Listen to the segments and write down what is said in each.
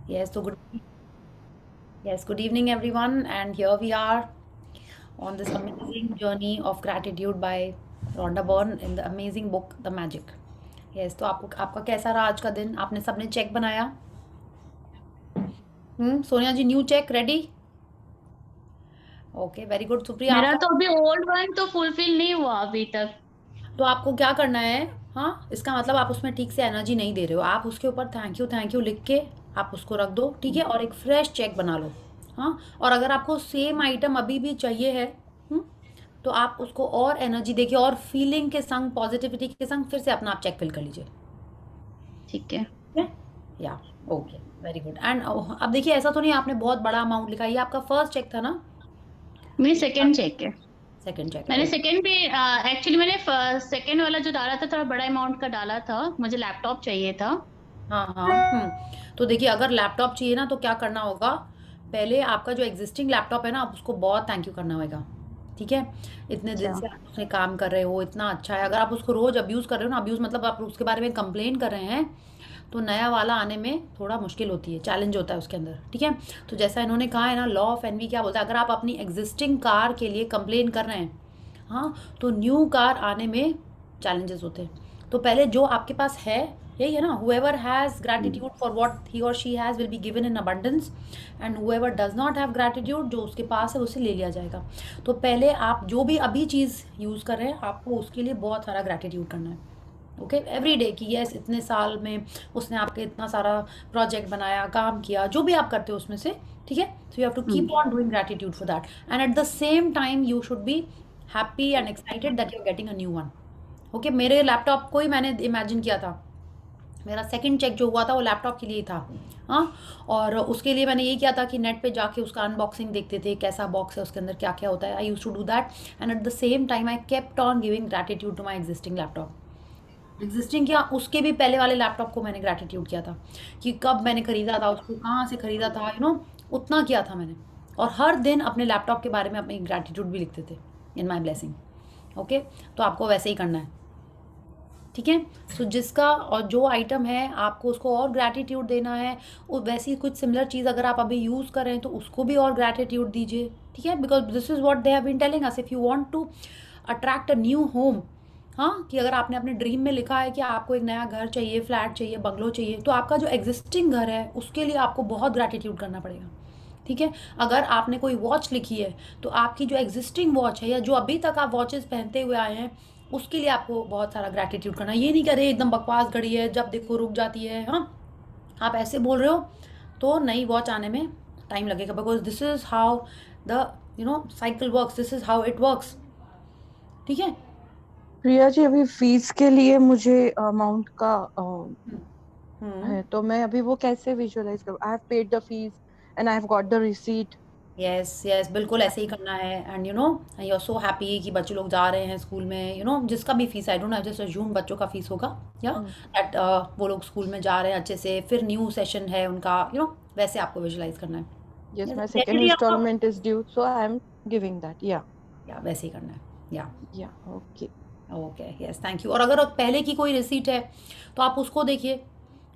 Yes, so good evening everyone, and here we are on this amazing journey of gratitude by Rhonda Byrne in the amazing book The Magic. Yes, तो आपका कैसा रहा आज का दिन? आपने सबने चेक बनाया? Sonia ji new check ready? Okay, very good. Supriya मेरा आपका? तो अभी ओल्ड वन तो फुलफिल नहीं हुआ अभी तक। तो आपको क्या करना है? हाँ, इसका मतलब आप उसमें ठीक से एनर्जी नहीं दे रहे हो। आप उसके ऊपर थैंक यू लिख के आप उसको रख दो, ठीक है? और एक फ्रेश चेक बना लो। हाँ, और अगर आपको सेम आइटम अभी भी चाहिए है, हम्म, तो आप उसको और एनर्जी देखिए और फीलिंग के संग, पॉजिटिविटी के संग फिर से अपना आप चेक फिल कर लीजिए। ठीक है। ठीक है? या ओके, वेरी गुड। एंड अब देखिए, ऐसा तो नहीं आपने बहुत बड़ा अमाउंट लिखा, ये आपका फर्स्ट चेक था ना? मेरी सेकंड चेक है। सेकंड चेक है, मैंने ओके। सेकंड भी एक्चुअली मैंने सेकंड वाला जो डाला था थोड़ा बड़ा अमाउंट का डाला था, मुझे लैपटॉप चाहिए था। हाँ हाँ, तो देखिए, अगर लैपटॉप चाहिए ना तो क्या करना होगा? पहले आपका जो एग्जिस्टिंग लैपटॉप है ना, आप उसको बहुत थैंक यू करना होगा। ठीक है? इतने दिन अच्छा। से आप उसमें काम कर रहे हो, इतना अच्छा है। अगर आप उसको रोज अब्यूज कर रहे हो ना, अब्यूज मतलब आप उसके बारे में कंप्लेन कर रहे हैं, तो नया वाला आने में थोड़ा मुश्किल होती है, चैलेंज होता है उसके अंदर। ठीक है? तो जैसा इन्होंने कहा है ना, लॉ ऑफ एनवी क्या बोलता है, अगर आप अपनी एग्जिस्टिंग कार के लिए कंप्लेन कर रहे हैं, हाँ, तो न्यू कार आने में चैलेंजेस होते हैं। तो पहले जो आपके पास है, यही है ना, whoever has gratitude for what he or she has will be given in abundance, and whoever does not have gratitude, जो उसके पास है उससे ले लिया जाएगा। तो पहले आप जो भी अभी चीज़ यूज़ कर रहे हैं, आपको उसके लिए बहुत सारा ग्रैटिट्यूड करना है। ओके, एवरी डे की, यस, इतने साल में उसने आपके इतना सारा प्रोजेक्ट बनाया, काम किया, जो भी आप करते हो उसमें से। ठीक है? So you have to keep on doing gratitude for that, and at the same time you should be happy and excited that you are getting a new one. Okay, मेरे लैपटॉप को ही मैंने इमेजिन किया था। मेरा second check जो हुआ था वो लैपटॉप के लिए ही था। हाँ, और उसके लिए मैंने यही किया था कि नेट पे जाके उसका अनबॉक्सिंग देखते थे, कैसा बॉक्स है, उसके अंदर क्या क्या होता है। I used to do that, and at the same time I kept on giving gratitude to my existing laptop. Existing क्या, उसके भी पहले वाले लैपटॉप को मैंने ग्रैटिट्यूड किया था कि कब मैंने खरीदा था उसको, कहाँ से खरीदा था, उतना किया था मैंने। और हर दिन अपने लैपटॉप के बारे में अपनी ग्रैटिट्यूड भी लिखते थे इन माई ब्लेसिंग। ओके, तो आपको वैसे ही करना है। ठीक है? सो जिसका और जो आइटम है आपको उसको और ग्रैटिट्यूड देना है। और वैसी कुछ सिमिलर चीज़ अगर आप अभी यूज़ कर रहे हैं तो उसको भी और ग्रैटिट्यूड दीजिए। ठीक है? Because this is what they have been telling us, if you want to attract a new home, हाँ, कि अगर आपने अपने ड्रीम में लिखा है कि आपको एक नया घर चाहिए, फ्लैट चाहिए, बंगलो चाहिए, तो आपका जो एग्जिस्टिंग घर है उसके लिए आपको बहुत ग्रैटिट्यूड करना पड़ेगा। ठीक है? अगर आपने कोई वॉच लिखी है, तो आपकी जो एग्जिस्टिंग वॉच है या जो अभी तक आप वॉचेस पहनते हुए आए हैं, उसके लिए आपको बहुत सारा ग्रैटिट्यूड करना है। ये नहीं करे एकदम बकवास घड़ी है, जब देखो रुक जाती है, हाँ, आप ऐसे बोल रहे हो तो नई वॉच आने में टाइम लगेगा। Because this is how the cycle works, this is how it works. ठीक है? प्रिया जी, अभी फीस के लिए मुझे अमाउंट का हम्म हम्म। है, तो मैं अभी वो कैसे विजुअलाइज करूँ? I have paid the fees and I have got the receipt. Yes yes, बिल्कुल ऐसे ही करना है। And you are so happy कि बच्चे लोग जा रहे हैं स्कूल में, जिसका भी fees, I don't no, just assume बच्चों का फीस होगा, या दैट वो लोग स्कूल में जा रहे हैं अच्छे से, फिर न्यू सेशन है उनका, वैसे आपको विजुलाइज करना है। Yes, Yes, my second exactly आपका, instalment is due, so I am giving that. Yeah yeah वैसे ही करना है। Yeah yeah okay. Okay, yes, thank you. और अगर पहले की कोई रिसीट है तो आप उसको देखिए,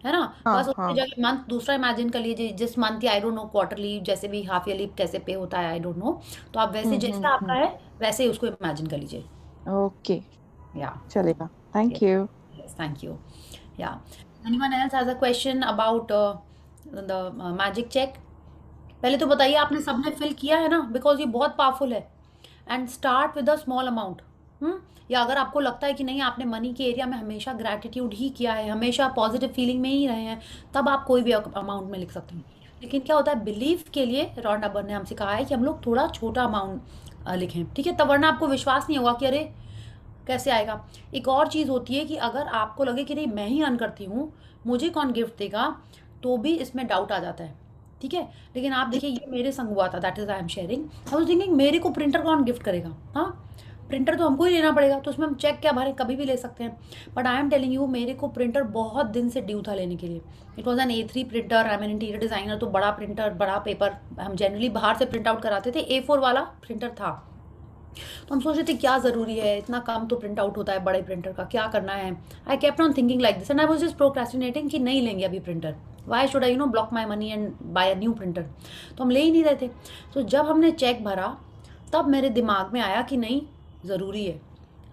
है ना? हाँ बस उसकी हाँ। जगह मंथ दूसरा इमेजिन कर लीजिए, जिस मंथ या आई डोंट नो, क्वार्टरली, जैसे भी हाफ ईयरली कैसे पे होता है, आई डोंट नो। तो आप वैसे जैसा आपका है वैसे ही उसको इमेजिन कर लीजिए। ओके, या चलेगा। Thank yes you. Yes, thank you. Yeah anyone else has a question about the magic check? पहले तो बताइए, आपने सबने फिल किया है ना? बिकॉज ये बहुत पावरफुल है। And start with a small amount. या अगर आपको लगता है कि नहीं, आपने मनी के एरिया में हमेशा ग्रैटिट्यूड ही किया है, हमेशा पॉजिटिव फीलिंग में ही रहे हैं, तब आप कोई भी अमाउंट में लिख सकते हैं। लेकिन क्या होता है, बिलीफ के लिए रॉन्डा बर्न ने हमसे कहा है कि हम लोग थोड़ा छोटा अमाउंट लिखें। ठीक है? तब वरना आपको विश्वास नहीं होगा कि अरे कैसे आएगा। एक और चीज़ होती है कि अगर आपको लगे कि नहीं, मैं ही अर्न करती हूँ, मुझे कौन गिफ्ट देगा, तो भी इसमें डाउट आ जाता है। ठीक है? लेकिन आप देखिए, ये मेरे संग हुआ था, that is I am sharing. I was thinking, मेरे को प्रिंटर कौन गिफ्ट करेगा? हाँ, प्रिंटर तो हमको ही लेना पड़ेगा, तो उसमें हम चेक क्या भरें, कभी भी ले सकते हैं। But I am telling you, मेरे को प्रिंटर बहुत दिन से ड्यू था लेने के लिए। It was an A3 printer, I am an interior designer, तो बड़ा प्रिंटर, बड़ा पेपर, हम जनरली बाहर से प्रिंट आउट कराते थे। A4 वाला प्रिंटर था। तो हम सोच रहे थे क्या ज़रूरी है, इतना काम तो प्रिंट आउट होता है बड़े प्रिंटर का, क्या करना है। I kept on thinking like this, and I was just procrastinating कि नहीं लेंगे अभी printer. Why should I block my money and buy a new printer. तो हम ले ही नहीं रहे थे। तो जब हमने चेक भरा तब मेरे दिमाग में आया कि नहीं, ज़रूरी है,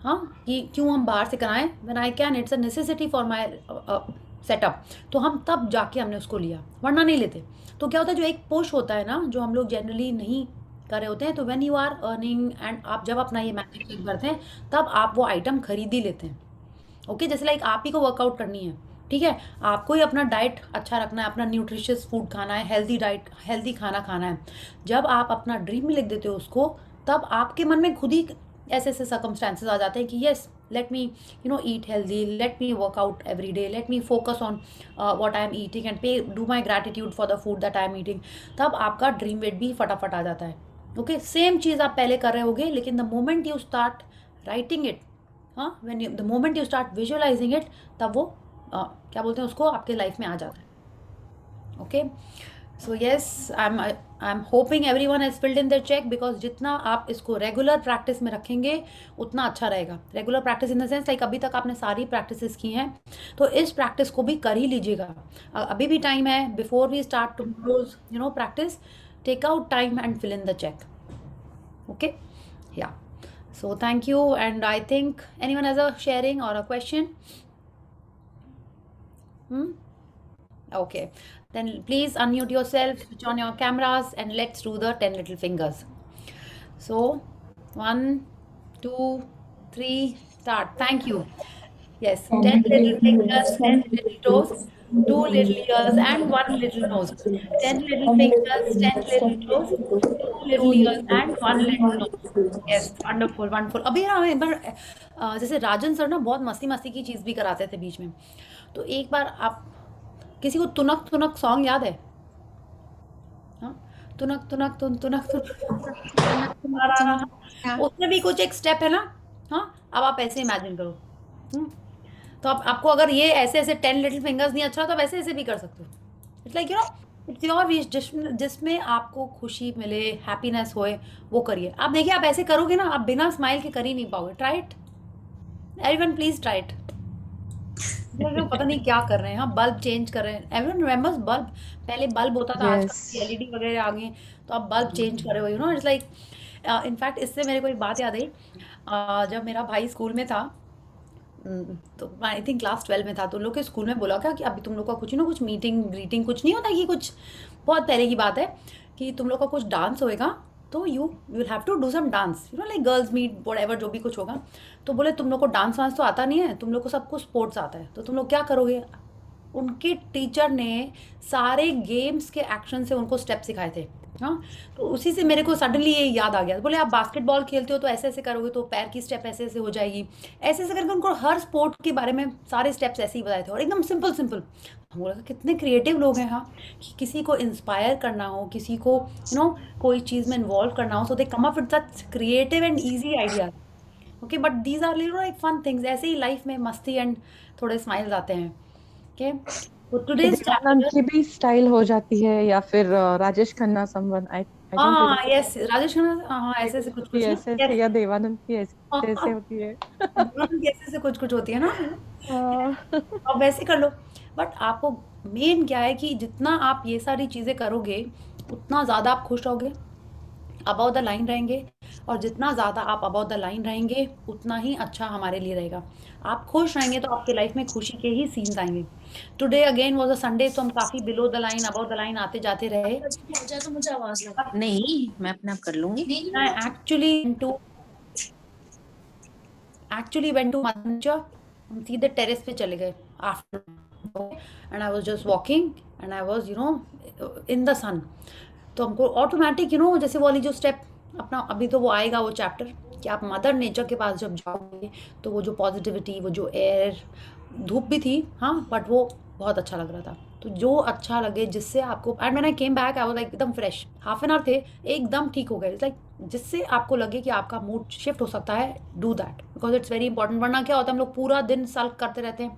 हाँ, कि क्यों हम बाहर से कराएं when I can, it's a necessity for my setup. तो हम तब जाके हमने उसको लिया, वरना नहीं लेते। तो क्या होता है, जो एक पुश होता है ना, जो हम लोग जनरली नहीं कर रहे होते हैं, तो when you are earning and आप जब अपना ये मैजिक चेक भरते हैं तब आप वो आइटम खरीद ही लेते हैं। ओके, जैसे लाइक आप ही को वर्कआउट करनी है, ठीक है, आपको ही अपना डाइट अच्छा रखना है, अपना न्यूट्रिशियस फूड खाना है, हेल्दी डाइट, हेल्दी खाना खाना है। जब आप अपना ड्रीम में लिख देते हो उसको, तब आपके मन में खुद ही ऐसे ऐसे सर्कमस्टांसेस आ जाते हैं कि yes, let me eat healthy, let me work out every day, let me focus on what I am eating and pay do my gratitude for the food that I am eating. तब आपका dream wait भी फटाफट आ जाता है। Okay, same चीज़ आप पहले कर रहे होगे, लेकिन the moment you start writing it, हाँ, the moment you start visualising it, तब वो क्या बोलते हैं उसको, आपके लाइफ में आ जाता है। Okay, so yes, I am hoping everyone has filled in their cheque, because जितना आप इसको रेगुलर प्रैक्टिस में रखेंगे उतना अच्छा रहेगा। Regular practice in the sense like अभी तक आपने सारी प्रैक्टिसेस की हैं, तो इस प्रैक्टिस को भी कर ही लीजिएगा। अभी भी टाइम है, before we start tomorrow's practice, take out time and fill in the cheque. Okay, yeah, so thank you, and I think anyone has a sharing or a question? Okay, then please unmute yourself, switch on your cameras, and let's do the 10 little fingers. So 1 2 3 start. Thank you. Yes, 10 little fingers, 10 little toes, 2 little ears, and 1 little nose. 10 little fingers, 10 little toes, 2 little ears, and 1 little nose. Yes, wonderful, wonderful. अभी ना एक बार जैसे राजन sir ना बहुत मस्ती मस्ती की चीज़ भी कराते थे बीच में, तो एक बार आप किसी को तुनक तुनक सॉन्ग याद है? हाँ, तुनक तुनक तुन तुनक तुनक, उसमें भी कुछ एक स्टेप है ना। हाँ, अब आप ऐसे इमेजिन करो। तो आपको अगर ये ऐसे ऐसे 10 लिटिल फिंगर्स नहीं अच्छा, तो आप ऐसे ऐसे भी कर सकते हो। It's like it's your wish, जिसमें आपको खुशी मिले, हैप्पीनेस होए, वो करिए। आप देखिए, आप ऐसे करोगे ना, आप बिना स्माइल के कर ही नहीं पाओगे। Try it everyone, please try it. लोग पता नहीं क्या कर रहे हैं, हाँ, बल्ब चेंज कर रहे हैं। एवरीवन रिमेंबर्स बल्ब, पहले बल्ब होता था, आजकल एलईडी वगैरह आ गए, तो आप बल्ब चेंज कर रहे हो, इट्स लाइक। इनफैक्ट इससे मेरे को एक बात याद आई, जब मेरा भाई स्कूल में था, तो आई थिंक क्लास 12 में था, तो उन लोग के स्कूल में बोला क्या कि अभी तुम लोग का कुछ मीटिंग ग्रीटिंग कुछ नहीं होता, कि कुछ बहुत पहले की बात है कि तुम लोग का कुछ डांस होएगा, तो you will have to do some dance, like girls meet whatever, जो भी कुछ होगा। तो बोले तुम लोग को डांस वांस तो आता नहीं है, तुम लोग को सबको स्पोर्ट्स आता है, तो तुम लोग क्या करोगे? उनके टीचर ने सारे गेम्स के एक्शन से उनको स्टेप सिखाए थे। हाँ, तो उसी से मेरे को सडनली ये याद आ गया। बोले आप बास्केटबॉल खेलते हो तो ऐसे ऐसे करोगे तो पैर की स्टेप ऐसे ऐसे हो जाएगी, ऐसे ऐसे करके उनको हर स्पोर्ट के बारे में सारे स्टेप्स ऐसे ही बताए थे, और एकदम सिंपल सिंपल। हम बोला कितने क्रिएटिव लोग हैं। हाँ, कि किसी को इंस्पायर करना हो, किसी को कोई चीज़ में इन्वॉल्व करना हो, so they come up with such creative and easy ideas. Okay, but these are like fun things. ऐसे ही लाइफ में मस्ती एंड थोड़े स्माइल्स आते हैं। ओके, तो टुडेज की भी स्टाइल हो जाती है, या फिर Rajesh Khanna someone, I don't हाँ, यस, राजेश खन्ना, हाँ, ऐसे ऐसे कुछ कुछ ना, ऐसे yes, या देवानंद की हाँ, ऐसे ऐसे होती है। उनकी ऐसे ऐसे कुछ कुछ होती है ना, आप वैसे कर लो। बट आपको मेन क्या है कि जितना आप ये सारी चीज़ें करोगे उतना ज़्यादा आप खुश रहोगे, अबाउट द लाइन रहेंगे, और जितना ज़्यादा आप अबाउट द लाइन रहेंगे उतना ही अच्छा हमारे लिए रहेगा। आप खुश रहेंगे तो आपके लाइफ में खुशी के ही सीन्स आएंगे। Today again was a Sunday, तो हम काफ़ी below the line, about the line आते जाते रहे। तो मुझे आवाज लगा नहीं, मैं अपने आप कर लूंगी। एक्चुअली वेंट टू मंचा, हम सीधे टेरेस पे चले गए after, and I was just walking and I was in the sun. तो हमको ऑटोमेटिक जैसे वो वाली जो स्टेप अपना, अभी तो वो आएगा वो चैप्टर, कि आप मदर नेचर के पास जब जाओगे तो वो जो पॉजिटिविटी, वो जो एयर, धूप भी थी, हाँ, बट वो बहुत अच्छा लग रहा था। तो जो अच्छा लगे, जिससे आपको, and when I came back I was like एकदम फ्रेश, हाफ एन आवर थे, एकदम ठीक हो गए। इट्स लाइक जिससे आपको लगे कि आपका मूड शिफ्ट हो सकता है, do that, because it's very important. वरना क्या होता है, हम लोग पूरा दिन सल्क करते रहते हैं,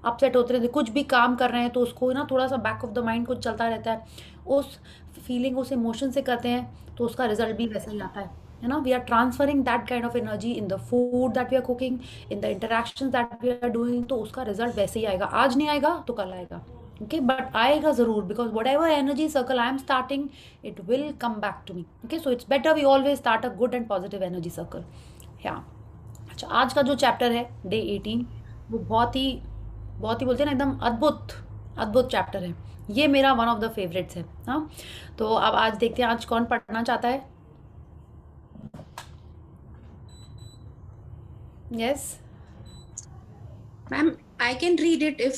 अपसेट होते रहते हैं, कुछ भी काम कर रहे हैं तो उसको थोड़ा सा बैक ऑफ द माइंड कुछ चलता रहता है, उस फीलिंग, उस इमोशन से करते हैं, तो उसका रिजल्ट भी वैसा ही आता है ना। We are transferring that kind of energy in the food that we are cooking, in the interactions that we are doing, तो उसका रिजल्ट वैसे ही आएगा। आज नहीं आएगा तो कल आएगा। ओके, बट आएगा ज़रूर, because whatever energy circle I am starting it will come back to me. Okay, so it's better we always start a good and positive energy circle. Yeah अच्छा, आज का जो चैप्टर है day 18, वो बहुत ही बोलते हैं ना एकदम अद्भुत चैप्टर है. ये मेरा वन ऑफ द फेवरेट्स है. हाँ, तो अब आज देखते हैं आज कौन पढ़ना चाहता है. Yes Ma'am, I can read it if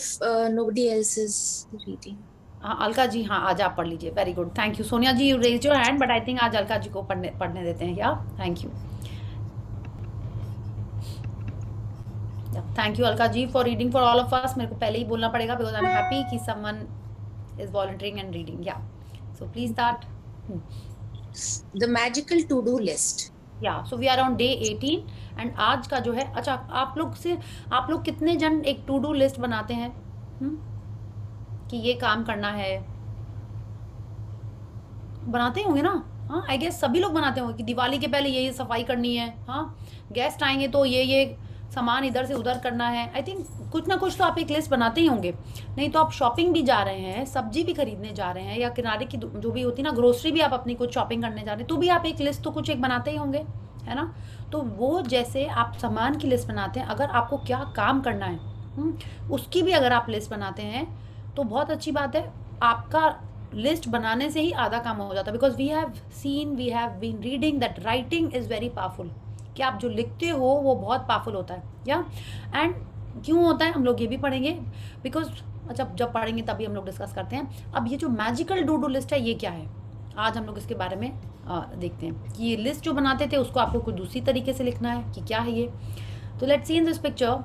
nobody else is reading. हाँ, अलका जी, हाँ आज आप पढ़ लीजिए. Very good, thank you. Sonia ji, you raise your hand, but I think आज अलका जी को पढ़ने देते हैं. Yeah thank you. Thank you Alka ji for reading for all of us. मेरे को पहले ही बोलना पड़ेगा बिकॉज आई एम हैप्पी कि someone is volunteering and reading. Yeah so please start. The magical to-do list. Yeah so we are on day 18 and आज का जो है, अच्छा आप लोग कितने जन एक टू डू लिस्ट बनाते हैं? कि ये काम करना है, बनाते होंगे ना? हाँ, आई गेस सभी लोग बनाते होंगे कि दिवाली के पहले ये सफाई करनी है. हाँ, गेस्ट आएंगे तो ये सामान इधर से उधर करना है. आई थिंक कुछ ना कुछ तो आप एक लिस्ट बनाते ही होंगे. नहीं तो आप शॉपिंग भी जा रहे हैं, सब्जी भी खरीदने जा रहे हैं, या किनारे की जो भी होती है ना ग्रोसरी भी आप अपनी कुछ शॉपिंग करने जा रहे हैं, तो भी आप एक लिस्ट तो कुछ एक बनाते ही होंगे, है ना? तो वो जैसे आप सामान की लिस्ट बनाते हैं, अगर आपको क्या काम करना है उसकी भी अगर आप लिस्ट बनाते हैं तो बहुत अच्छी बात है. आपका लिस्ट बनाने से ही आधा काम हो जाता है. Because we have been reading that writing is very powerful. कि आप जो लिखते हो वो बहुत पावरफुल होता है. या एंड क्यों होता है हम लोग ये भी पढ़ेंगे. बिकॉज अच्छा, जब पढ़ेंगे तभी हम लोग डिस्कस करते हैं. अब ये जो मैजिकल डू लिस्ट है ये क्या है, आज हम लोग इसके बारे में देखते हैं कि ये लिस्ट जो बनाते थे उसको आपको कुछ दूसरी तरीके से लिखना है कि क्या है ये. तो let's see in this picture.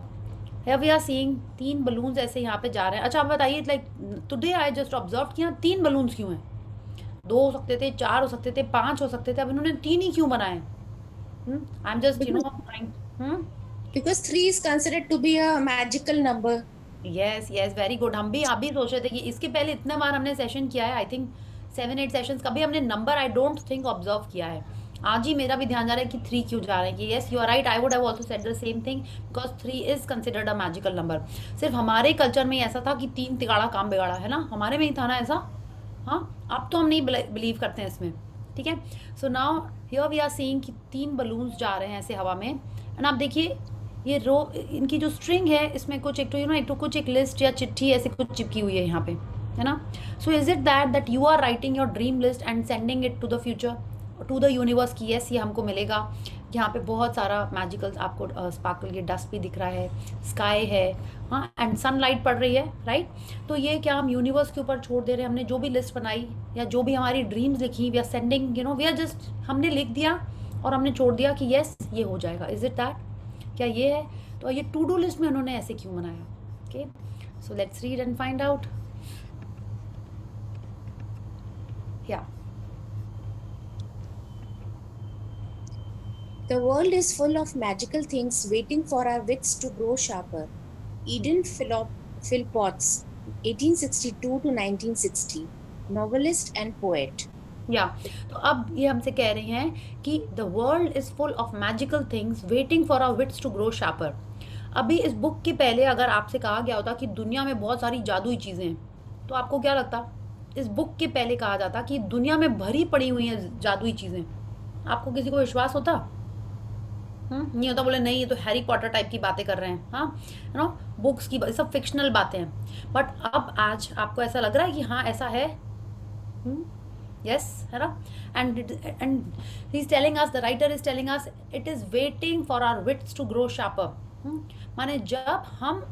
Here we are seeing 3 balloons ऐसे यहाँ पे जा रहे हैं. अच्छा आप बताइए, like today I just observe कि यहाँ 3 बलून्स क्यों हैं? 2 हो सकते थे, 4 हो सकते थे, 5 हो सकते थे, अब इन्होंने 3 ही क्यों बनाए? I am just trying. Because 3 is considered to be a magical number. Yes very good. हम भी सोच रहे थे कि इसके पहले इतने बार हमने सेशन किया है, आई थिंक 7-8 सेशंस, कभी हमने number I don't think observe किया है. आज ही मेरा भी ध्यान जा रहा है कि 3 क्यों जा रहे हैं. कि yes you are right, I would have also said the same thing because 3 is considered a magical number. सिर्फ हमारे कल्चर में ऐसा था कि 3 तिगाड़ा काम बिगाड़ा, है ना? हमारे में ही था ना ऐसा. हाँ, अब तो हम नहीं बिलीव करते हैं इसमें. ठीक है, so now here we are seeing कि 3 बलून्स जा रहे हैं ऐसे हवा में. एंड आप देखिए ये रो, इनकी जो स्ट्रिंग है इसमें कुछ एक कुछ एक लिस्ट या चिट्ठी ऐसे कुछ चिपकी हुई है यहाँ पे, है ना? So is it that you are writing your dream list and sending it to the future, to the universe की यस ये हमको मिलेगा. यहाँ पे बहुत सारा मैजिकल आपको स्पार्कल, ये डस्ट भी दिख रहा है, स्काई है, हाँ, एंड सनलाइट पड़ रही है, राइट? तो ये क्या हम यूनिवर्स के ऊपर छोड़ दे रहे हैं? हमने जो भी लिस्ट बनाई या जो भी हमारी ड्रीम्स लिखी, we are sending, we are just, हमने लिख दिया और हमने छोड़ दिया कि यस ये हो जाएगा. Is it that? क्या ये है? तो ये टू डू लिस्ट में उन्होंने ऐसे क्यों बनाया? Okay, so let's read and find out. या The world is full of magical things waiting for our wits to grow sharper. Eden Phillpotts, 1862 to 1960, novelist and poet. या तो अब ये हमसे कह रही हैं कि the world is full of magical things waiting for our wits to grow sharper. अभी इस बुक के पहले अगर आपसे कहा गया होता कि दुनिया में बहुत सारी जादुई चीज़ें हैं, तो आपको क्या लगता? इस बुक के पहले कहा जाता कि दुनिया में भरी पड़ी हुई हैं जादुई चीज़ें, आपको किसी को विश्वास होता? नहीं होता. बोले नहीं, ये तो हैरी पॉटर टाइप की बातें कर रहे हैं. हाँ, यू नो, बुक्स की सब फिक्शनल बातें हैं. बट अब आज आपको ऐसा लग रहा है कि हाँ ऐसा है. यस, है ना? And he is telling us, the writer is telling us, it is waiting for our wits to grow sharper. माने जब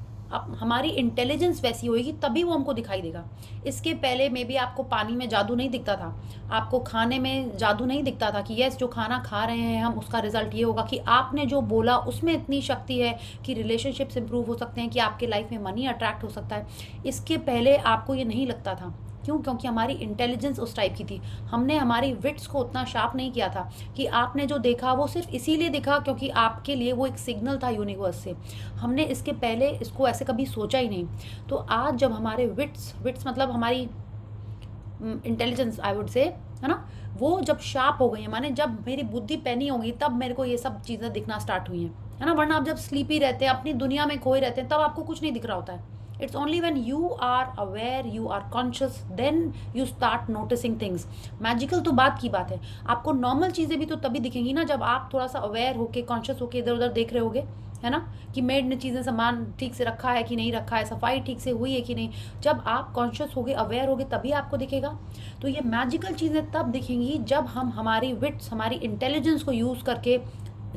हमारी इंटेलिजेंस वैसी होगी तभी वो हमको दिखाई देगा. इसके पहले में भी आपको पानी में जादू नहीं दिखता था, आपको खाने में जादू नहीं दिखता था कि यस जो खाना खा रहे हैं हम उसका रिजल्ट ये होगा, कि आपने जो बोला उसमें इतनी शक्ति है कि रिलेशनशिप्स इंप्रूव हो सकते हैं, कि आपके लाइफ में मनी अट्रैक्ट हो सकता है. इसके पहले आपको ये नहीं लगता था. क्यों? क्योंकि हमारी इंटेलिजेंस उस टाइप की थी. हमने हमारी विट्स को उतना शार्प नहीं किया था कि आपने जो देखा वो सिर्फ इसीलिए देखा क्योंकि आपके लिए वो एक सिग्नल था यूनिवर्स से. हमने इसके पहले इसको ऐसे कभी सोचा ही नहीं. तो आज जब हमारे विट्स मतलब हमारी इंटेलिजेंस आई वुड से, है ना, वो जब शार्प हो गई है, माने जब मेरी बुद्धि पैनी होगी तब मेरे को ये सब चीज़ें दिखना स्टार्ट हुई हैं, है ना? वरना आप जब स्लीपी रहते हैं, अपनी दुनिया में खोए रहते हैं, तब आपको कुछ नहीं दिख रहा होता है. It's only when you are aware, you are conscious, then you start noticing things. Magical तो बात की बात है, आपको नॉर्मल चीज़ें भी तो तभी दिखेंगी ना जब आप थोड़ा सा अवेयर होके, कॉन्शियस होके इधर उधर देख रहे होगे, है ना, कि मेड ने चीज़ें सामान ठीक से रखा है कि नहीं रखा है, सफाई ठीक से हुई है कि नहीं। जब आप कॉन्शियस होगे, अवेयर होगे, तभी आपको दिखेगा। तो ये मैजिकल चीज़ें तब दिखेंगी जब हम हमारी विट्स, हमारी इंटेलिजेंस को यूज़ करके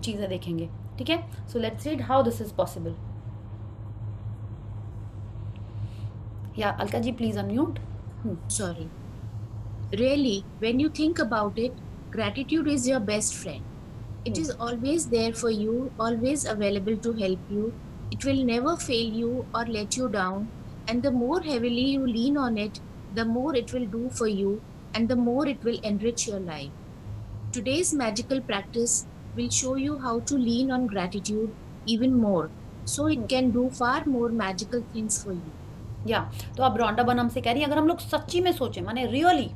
चीज़ें देखेंगे, ठीक है। So let's see how this is possible. Yeah Alka ji please unmute. Sorry. Really, when you think about it, gratitude is your best friend. It is always there for you, always available to help you. It will never fail you or let you down. And the more heavily you lean on it, the more it will do for you and the more it will enrich your life. Today's magical practice will show you how to lean on gratitude even more, so it can do far more magical things for you. या तो अब रोंडा बन हमसे कह रही है, अगर हम लोग सच्ची में सोचें, माने रियली,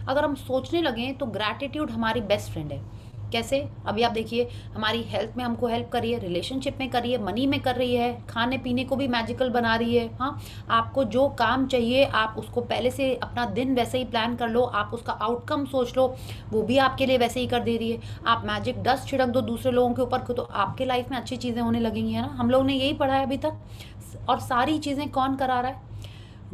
अगर हम सोचने लगें तो ग्रैटिट्यूड हमारी बेस्ट फ्रेंड है। कैसे? अभी आप देखिए, हमारी हेल्थ में हमको हेल्प कर रही है, रिलेशनशिप में कर रही है, मनी में कर रही है, खाने पीने को भी मैजिकल बना रही है। हाँ, आपको जो काम चाहिए आप उसको पहले से अपना दिन वैसे ही प्लान कर लो, आप उसका आउटकम सोच लो, वो भी आपके लिए वैसे ही कर दे रही है। आप मैजिक डस्ट छिड़क दो दूसरे लोगों के ऊपर तो आपके लाइफ में अच्छी चीज़ें होने लगेंगी, है ना। हम लोग ने यही पढ़ा है अभी तक। और सारी चीज़ें कौन करा रहा है?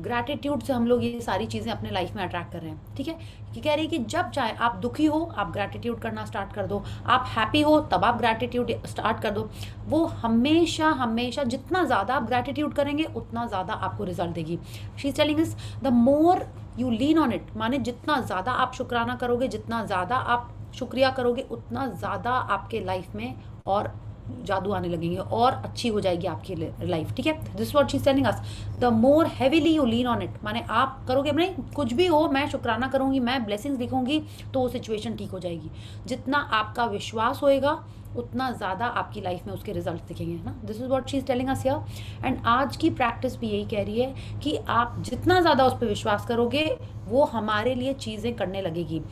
ग्रैटिट्यूड से हम लोग ये सारी चीज़ें अपने लाइफ में अट्रैक्ट कर रहे हैं, ठीक है। कि कह रही है कि जब चाहे आप दुखी हो, आप ग्रैटिट्यूड करना स्टार्ट कर दो, आप हैप्पी हो तब आप ग्रैटिट्यूड स्टार्ट कर दो। वो हमेशा हमेशा जितना ज़्यादा आप ग्रैटिट्यूड करेंगे उतना ज़्यादा आपको रिजल्ट देगी। She is telling is the more you lean on it, माने जितना ज़्यादा आप शुक्राना करोगे, जितना ज़्यादा आप शुक्रिया करोगे, उतना ज़्यादा आपके लाइफ में और जादू आने लगेंगे और अच्छी हो जाएगी आपकी लाइफ, ठीक है। This what she is telling us, the more heavily you lean on it, माने आप करोगे, नहीं कुछ भी हो, मैं शुक्राना करूंगी, मैं ब्लेसिंग्स दिखूंगी तो वो सिचुएशन ठीक हो जाएगी। जितना आपका विश्वास होएगा उतना ज़्यादा आपकी लाइफ में उसके रिजल्ट दिखेंगे, है ना। This is what she is telling us here. And आज की प्रैक्टिस भी यही कह रही है कि आप जितना ज़्यादा उस पर विश्वास करोगे वो हमारे लिए चीज़ें करने लगेगी।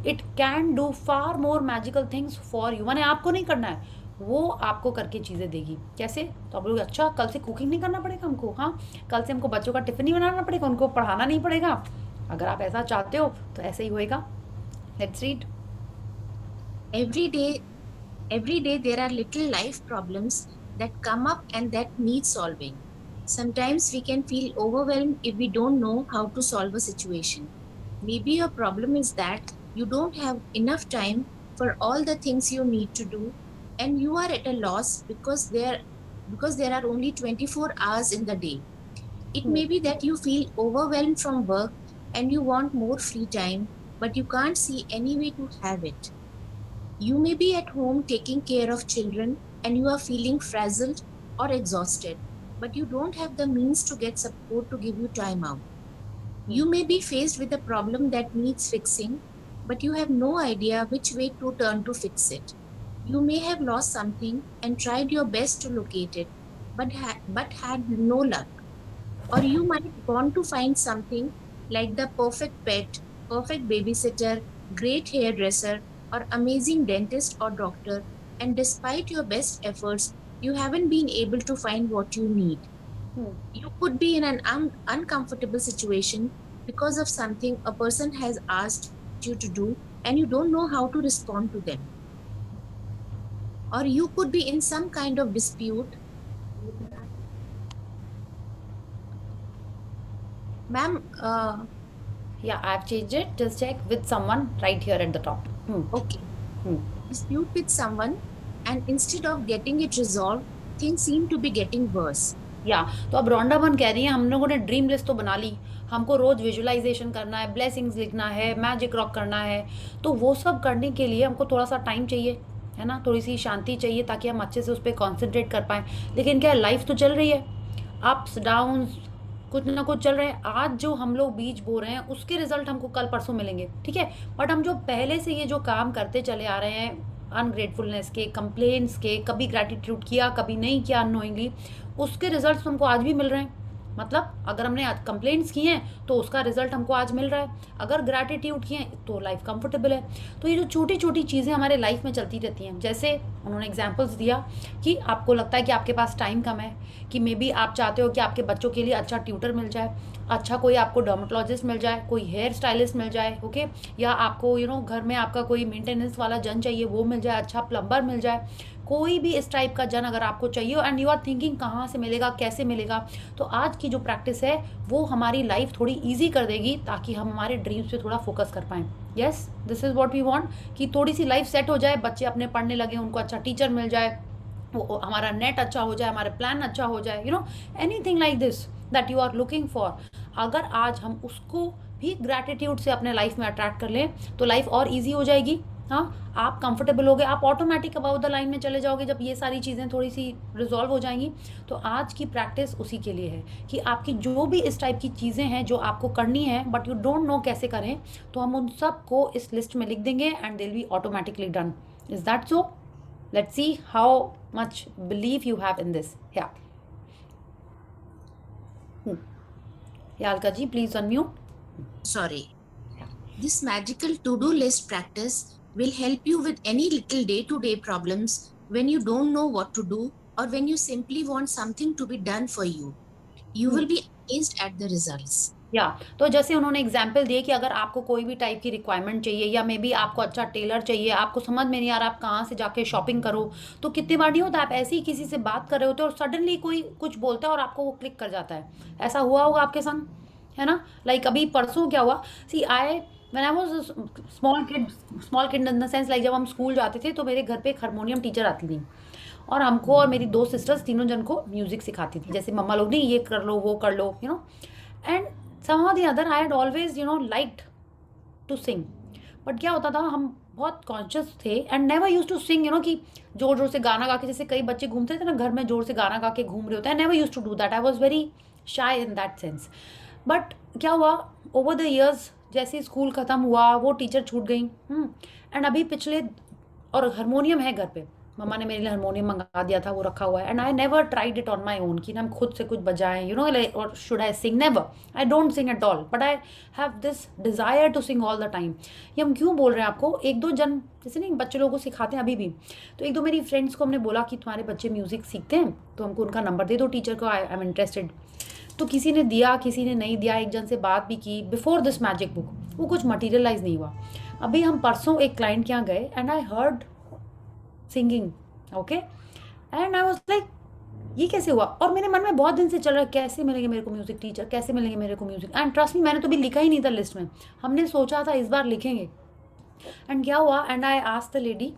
It can do far more magical things for you, माने आपको नहीं करना है, वो आपको करके चीज़ें देगी। कैसे? तो आप लोग, अच्छा कल से कुकिंग नहीं करना पड़ेगा हमको, हाँ कल से हमको बच्चों का टिफिन नहीं बनाना पड़ेगा, उनको पढ़ाना नहीं पड़ेगा। अगर आप ऐसा चाहते हो तो ऐसे ही होएगा। Let's read. Every day there are little life problems that come up and that need solving. Sometimes we can feel overwhelmed if we don't know how to solve a situation. Maybe your problem is that you don't have enough time for all the things you need to do, and you are at a loss because there are only 24 hours in the day. It may be that you feel overwhelmed from work and you want more free time, but you can't see any way to have it. You may be at home taking care of children and you are feeling frazzled or exhausted, but you don't have the means to get support to give you time out. You may be faced with a problem that needs fixing, but you have no idea which way to turn to fix it. You may have lost something and tried your best to locate it, but had no luck. Or you might want to find something like the perfect pet, perfect babysitter, great hairdresser, or amazing dentist or doctor, and despite your best efforts, you haven't been able to find what you need. You could be in an uncomfortable situation because of something a person has asked you to do and you don't know how to respond to them. Or you could be in some kind of dispute. Ma'am, Yeah, I've changed it. Just check with someone right here at the top. okay. Dispute with someone, and instead of getting it resolved, things seem to be getting worse. या तो अब रोंडा बन कह रही है, हम लोगों ने ड्रीम लिस्ट तो बना ली, हमको रोज विजुअलाइजेशन करना है, ब्लेसिंग्स लिखना है, मैजिक रॉक करना है, तो वो सब करने के लिए हमको थोड़ा सा टाइम चाहिए, है ना, थोड़ी सी शांति चाहिए ताकि हम अच्छे से उस पर कॉन्सेंट्रेट कर पाएँ। लेकिन क्या, लाइफ तो चल रही है, अप्स डाउन्स कुछ ना कुछ चल रहे हैं। आज जो हम लोग बीज बो रहे हैं उसके रिजल्ट हमको कल परसों मिलेंगे, ठीक है। बट हम जो पहले से ये जो काम करते चले आ रहे हैं, अनग्रेटफुलनेस के, कंप्लेंट्स के, कभी ग्रैटिट्यूड किया कभी नहीं किया अननोइंगली, उसके रिजल्ट्स हमको आज भी मिल रहे हैं। मतलब अगर हमने आज कंप्लेंट्स की हैं तो उसका रिजल्ट हमको आज मिल रहा है, अगर ग्रैटिट्यूड किए हैं तो लाइफ कंफर्टेबल है। तो ये जो छोटी छोटी चीज़ें हमारे लाइफ में चलती रहती हैं, जैसे उन्होंने एग्जांपल्स दिया कि आपको लगता है कि आपके पास टाइम कम है, कि मे बी आप चाहते हो कि आपके बच्चों के लिए अच्छा ट्यूटर मिल जाए, अच्छा कोई आपको डर्मेटोलॉजिस्ट मिल जाए, कोई हेयर स्टाइलिस्ट मिल जाए, ओके, या आपको घर में आपका कोई मेंटेनेंस वाला जन चाहिए वो मिल जाए, अच्छा प्लम्बर मिल जाए, कोई भी इस टाइप का जन अगर आपको चाहिए एंड यू आर थिंकिंग कहाँ से मिलेगा, कैसे मिलेगा, तो आज की जो प्रैक्टिस है वो हमारी लाइफ थोड़ी ईजी कर देगी ताकि हम हमारे ड्रीम्स पे थोड़ा फोकस कर पाएँ। Yes, this is what we want, कि थोड़ी सी लाइफ सेट हो जाए, बच्चे अपने पढ़ने लगे, उनको अच्छा टीचर मिल जाए, वो हमारा नेट अच्छा हो जाए, हमारे प्लान अच्छा हो जाए, anything like this that you are looking for. अगर आज हम उसको भी ग्रैटिट्यूड से अपने लाइफ में अट्रैक्ट कर लें तो लाइफ और ईजी हो जाएगी। हाँ, आप कंफर्टेबल हो गए, आप ऑटोमेटिक अबाउ द लाइन में चले जाओगे जब ये सारी चीज़ें थोड़ी सी रिजॉल्व हो जाएंगी। तो आज की प्रैक्टिस उसी के लिए है कि आपकी जो भी इस टाइप की चीज़ें हैं जो आपको करनी है बट यू डोंट नो कैसे करें, तो हम उन सब को इस लिस्ट में लिख देंगे and they will be automatically done. Is that so? Let's see how much belief you have in this. Yeah. Yalka ji, please unmute. Sorry. This magical to-do list practice will help you with any little day-to-day problems when you don't know what to do or when you simply want something to be done for you. You will be amazed at the results. या तो जैसे उन्होंने example दिए कि अगर आपको कोई भी टाइप की रिक्वायरमेंट चाहिए या मे बी आपको अच्छा टेलर चाहिए, आपको समझ में नहीं आ रहा आप कहाँ से जाके शॉपिंग करो, तो कितनी बार नहीं होता आप ऐसे ही किसी से बात कर रहे होते हो और सडनली कोई कुछ बोलता है और आपको वो क्लिक कर जाता है। ऐसा हुआ होगा आपके संग, है ना? लाइक अभी परसों क्या हुआ, see when I was small kid in the sense, like जब हम स्कूल जाते थे तो मेरे घर पे एक हारमोनियम टीचर आती थी और हमको और मेरी दो सिस्टर्स तीनों जन को म्यूजिक सिखाती थी। जैसे मम्मा लोग नहीं ये कर लो वो कर लो, and somehow the other I had always liked to sing, but क्या होता था हम बहुत कॉन्शियस थे and never use to sing, कि जोर जोर से गाना गा के, जैसे कई बच्चे घूमते थे ना घर में जोर से गाना गा के घूम रहे होते हैं, never use to do that, I was very shy in that sense. But क्या हुआ ओवर द ईयर्स, जैसे स्कूल ख़त्म हुआ वो टीचर छूट गई, एंड अभी पिछले, और हारमोनियम है घर पे, मम्मा ने मेरे लिए हारमोनियम मंगा दिया था, वो रखा हुआ है and I never tried it on my own कि हम खुद से कुछ बजाएं, और should I sing, never, I don't sing at all, but I have this desire to sing all the time. ये हम क्यों बोल रहे हैं आपको, एक दो जन जैसे नहीं बच्चे लोगों को सिखाते हैं अभी भी, तो एक दो मेरी फ्रेंड्स को हमने बोला कि तुम्हारे बच्चे म्यूज़िक सीखते हैं तो हमको उनका नंबर दे दो टीचर को, आई एम इंटरेस्टेड। तो किसी ने दिया किसी ने नहीं दिया, एक जन से बात भी की बिफोर दिस मैजिक बुक, वो कुछ मटीरियलाइज नहीं हुआ। अभी हम परसों एक क्लाइंट के यहाँ गए and I heard singing, okay, and I was like ये कैसे हुआ, और मेरे मन में बहुत दिन से चल रहा है कैसे मिलेंगे मेरे को म्यूज़िक टीचर, कैसे मिलेंगे मेरे को म्यूज़िक, एंड ट्रस्ट मी मैंने तो भी लिखा ही नहीं था लिस्ट में, हमने सोचा था इस बार लिखेंगे। एंड क्या हुआ, and I asked the lady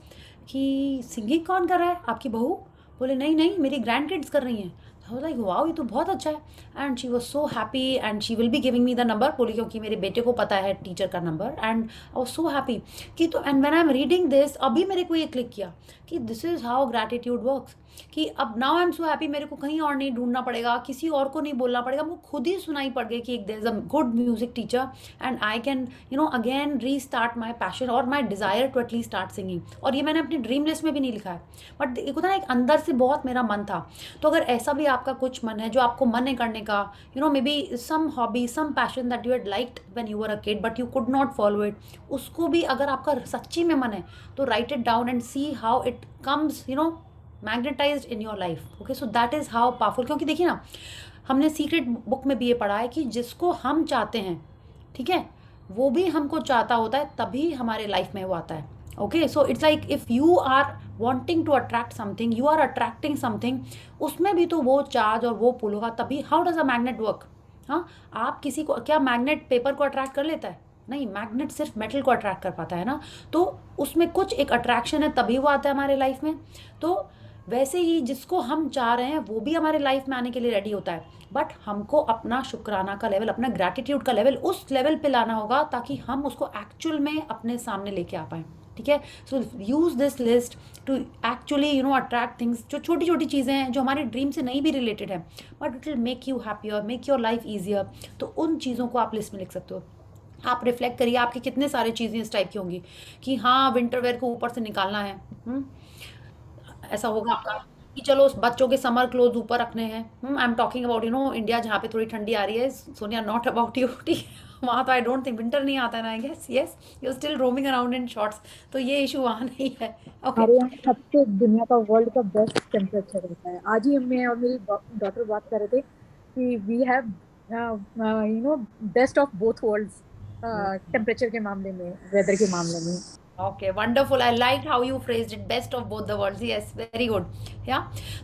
कि सिंगिंग कौन कर रहा है, आपकी बहू? बोले नहीं नहीं मेरी ग्रैंड किड्स कर रही हैं। आई वाज लाइक वाओ ये तो बहुत अच्छा है, and she was so happy and she will be giving me the number, बोली क्योंकि मेरे बेटे को पता है टीचर का number, and I was so happy कि, तो and when I am reading this अभी मेरे को ये क्लिक किया कि this is how gratitude works, कि अब now I am so happy, मेरे को कहीं और नहीं ढूंढना पड़ेगा, किसी और को नहीं बोलना पड़ेगा, मुझे खुद ही सुनाई पड़ गई कि there is a good music teacher and I can again restart my passion और my desire to at least start singing. और ये मैंने अपनी ड्रीम लिस्ट में भी नहीं लिखा है, बट एक होता ना एक अंदर से बहुत मेरा मन था। तो अगर ऐसा भी आपका कुछ मन है जो आपको मन है करने का, maybe some hobby some passion that you had liked when you were a kid but you could not follow it, उसको भी अगर आपका सच्ची में मन है तो write it down and see how it comes magnetised in your life. Okay, so that is how powerful, क्योंकि देखिए ना हमने सीक्रेट बुक में भी ये पढ़ा है कि जिसको हम चाहते हैं, ठीक है, वो भी हमको चाहता होता है, तभी हमारे लाइफ में वो आता है। Okay, so it's like if you are wanting to attract something, you are attracting something, उसमें भी तो वो चार्ज और वो पुल होगा तभी। How does a magnet work? हाँ, आप किसी को, क्या मैग्नेट पेपर को अट्रैक्ट कर लेता है? नहीं, मैग्नेट सिर्फ मेटल को अट्रैक्ट कर पाता है ना, तो उसमें कुछ एक अट्रैक्शन है तभी वो आता है हमारे लाइफ में। तो वैसे ही जिसको हम चाह रहे हैं वो भी हमारे लाइफ में आने के लिए रेडी होता है, बट हमको अपना शुक्राना का लेवल, अपना ग्रैटिट्यूड का लेवल उस लेवल पे लाना होगा ताकि हम उसको एक्चुअल में अपने सामने लेके आ पाएँ। ठीक है, so use this list to actually attract things, जो छोटी छोटी चीज़ें हैं जो हमारे ड्रीम से नहीं भी रिलेटेड है, but it will make you happier, make your life easier. तो उन चीज़ों को आप लिस्ट में लिख सकते हो। आप रिफ्लेक्ट करिए, आपकी कितने सारे चीज़ें इस टाइप की होंगी कि हाँ विंटर वेयर को ऊपर से निकालना है, ऐसा होगा आपका। कि चलो उस बच्चों के समर क्लोथ ऊपर रखने हैं। I am talking about India, जहाँ पे थोड़ी ठंडी आ रही है। सोनिया, नॉट अबाउट यू, ठीक है? वहाँ तो आई डोंट थिंक विंटर नहीं आता है ना, I guess. Yes, you still roaming around in shorts, तो ये इशू वहाँ नहीं है। ओके। हमारे यहाँ सबसे दुनिया का वर्ल्ड का बेस्ट टेम्परेचर रहता है। आज ही मैं और मेरी डॉटर बात कर रहे थे कि we have best of both worlds temperature के मामले में, वेदर के मामले में। Okay, wonderful. I like how you phrased it, best of both the worlds. Yes, very good. Yeah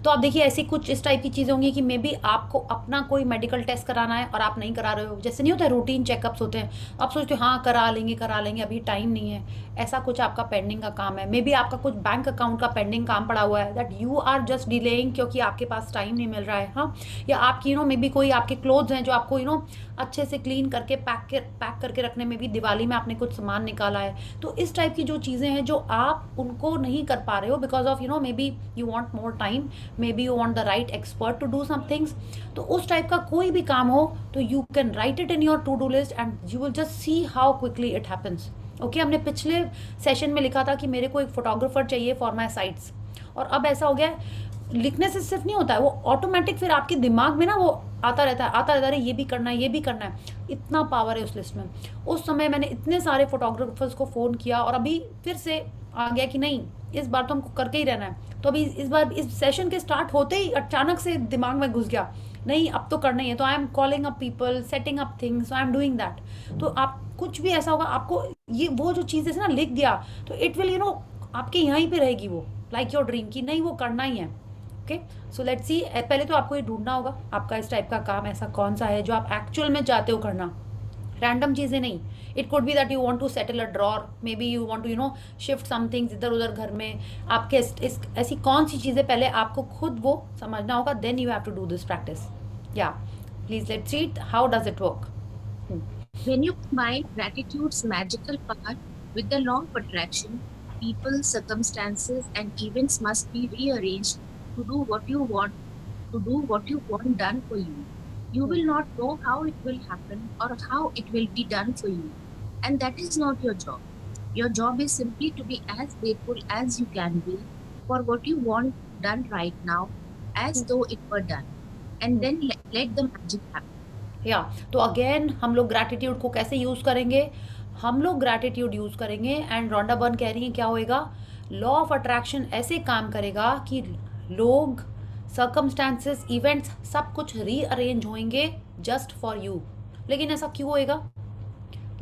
तो आप देखिए, ऐसी कुछ इस टाइप की चीज़ें होंगी कि मे बी आपको अपना कोई मेडिकल टेस्ट कराना है और आप नहीं करा रहे हो। जैसे नहीं होता है, रूटीन चेकअप्स होते हैं, आप सोचते हो हाँ करा लेंगे, अभी टाइम नहीं है। ऐसा कुछ आपका पेंडिंग का काम है। मे बी आपका कुछ बैंक अकाउंट का पेंडिंग काम पड़ा हुआ है, that you are just delaying क्योंकि आपके पास टाइम नहीं मिल रहा है। हाँ, या आपकी मे बी कोई आपके क्लोथ्स हैं जो आपको अच्छे से क्लीन करके पैक करके रखने में भी दिवाली में आपने कुछ सामान निकाला है। तो इस टाइप की जो चीज़ें हैं जो आप उनको नहीं कर पा रहे हो because of maybe you want more time, maybe you want the right expert to do some things. तो उस टाइप का कोई भी काम हो तो you can write it in your to do list and you will just see how quickly it happens. Okay, हमने पिछले सेशन में लिखा था कि मेरे को एक फोटोग्राफर चाहिए फॉर माई साइट्स, और अब ऐसा हो गया है, लिखने से सिर्फ नहीं होता है, वो ऑटोमेटिक फिर आपके दिमाग में ना वो आता रहता है, अरे ये भी करना है, ये भी करना है। इतना पावर है उस लिस्ट में। उस समय मैंने इतने सारे फोटोग्राफर्स को फ़ोन किया और अभी फिर से आ गया कि नहीं, इस बार तो हमको करके ही रहना है। तो अभी इस बार इस सेशन के स्टार्ट होते ही अचानक से दिमाग में घुस गया, नहीं अब तो करना ही है। तो I am calling up people, setting up things, I am doing that. तो आप कुछ भी ऐसा होगा, आपको ये वो जो चीज़ है ना लिख दिया, तो इट विल आपके यहीं पे रहेगी वो, लाइक योर ड्रीम की, नहीं वो करना ही है। ओके, सो लेट्स सी। पहले तो आपको ये ढूंढना होगा आपका इस टाइप का काम ऐसा कौन सा है जो आप एक्चुअल में चाहते हो करना, रैंडम चीज़ें नहीं। It could be that you want to settle a drawer, maybe you want to shift some things इधर उधर घर में। आपके ऐसी कौन सी चीज़ें पहले आपको खुद वो समझना होगा, then you have to do this practice. Yeah please let's see how does it work. When you combine gratitude's magical power with the law of attraction, people, circumstances, and events must be rearranged to do what you want done for you. You will not know how it will happen or how it will be done for you. And that is not your job. Your job is simply to be as grateful as you can be for what you want done right now, as though it were done. And then let the magic happen. या तो again हम लोग gratitude को कैसे use करेंगे, हम लोग gratitude use करेंगे एंड रोंडा बर्न कह रही है क्या होएगा, लॉ ऑफ अट्रैक्शन ऐसे काम करेगा कि लोग, सर्कमस्टांसेस, इवेंट्स सब कुछ रीअरेंज होंगे जस्ट फॉर यू। लेकिन ऐसा क्यों होएगा?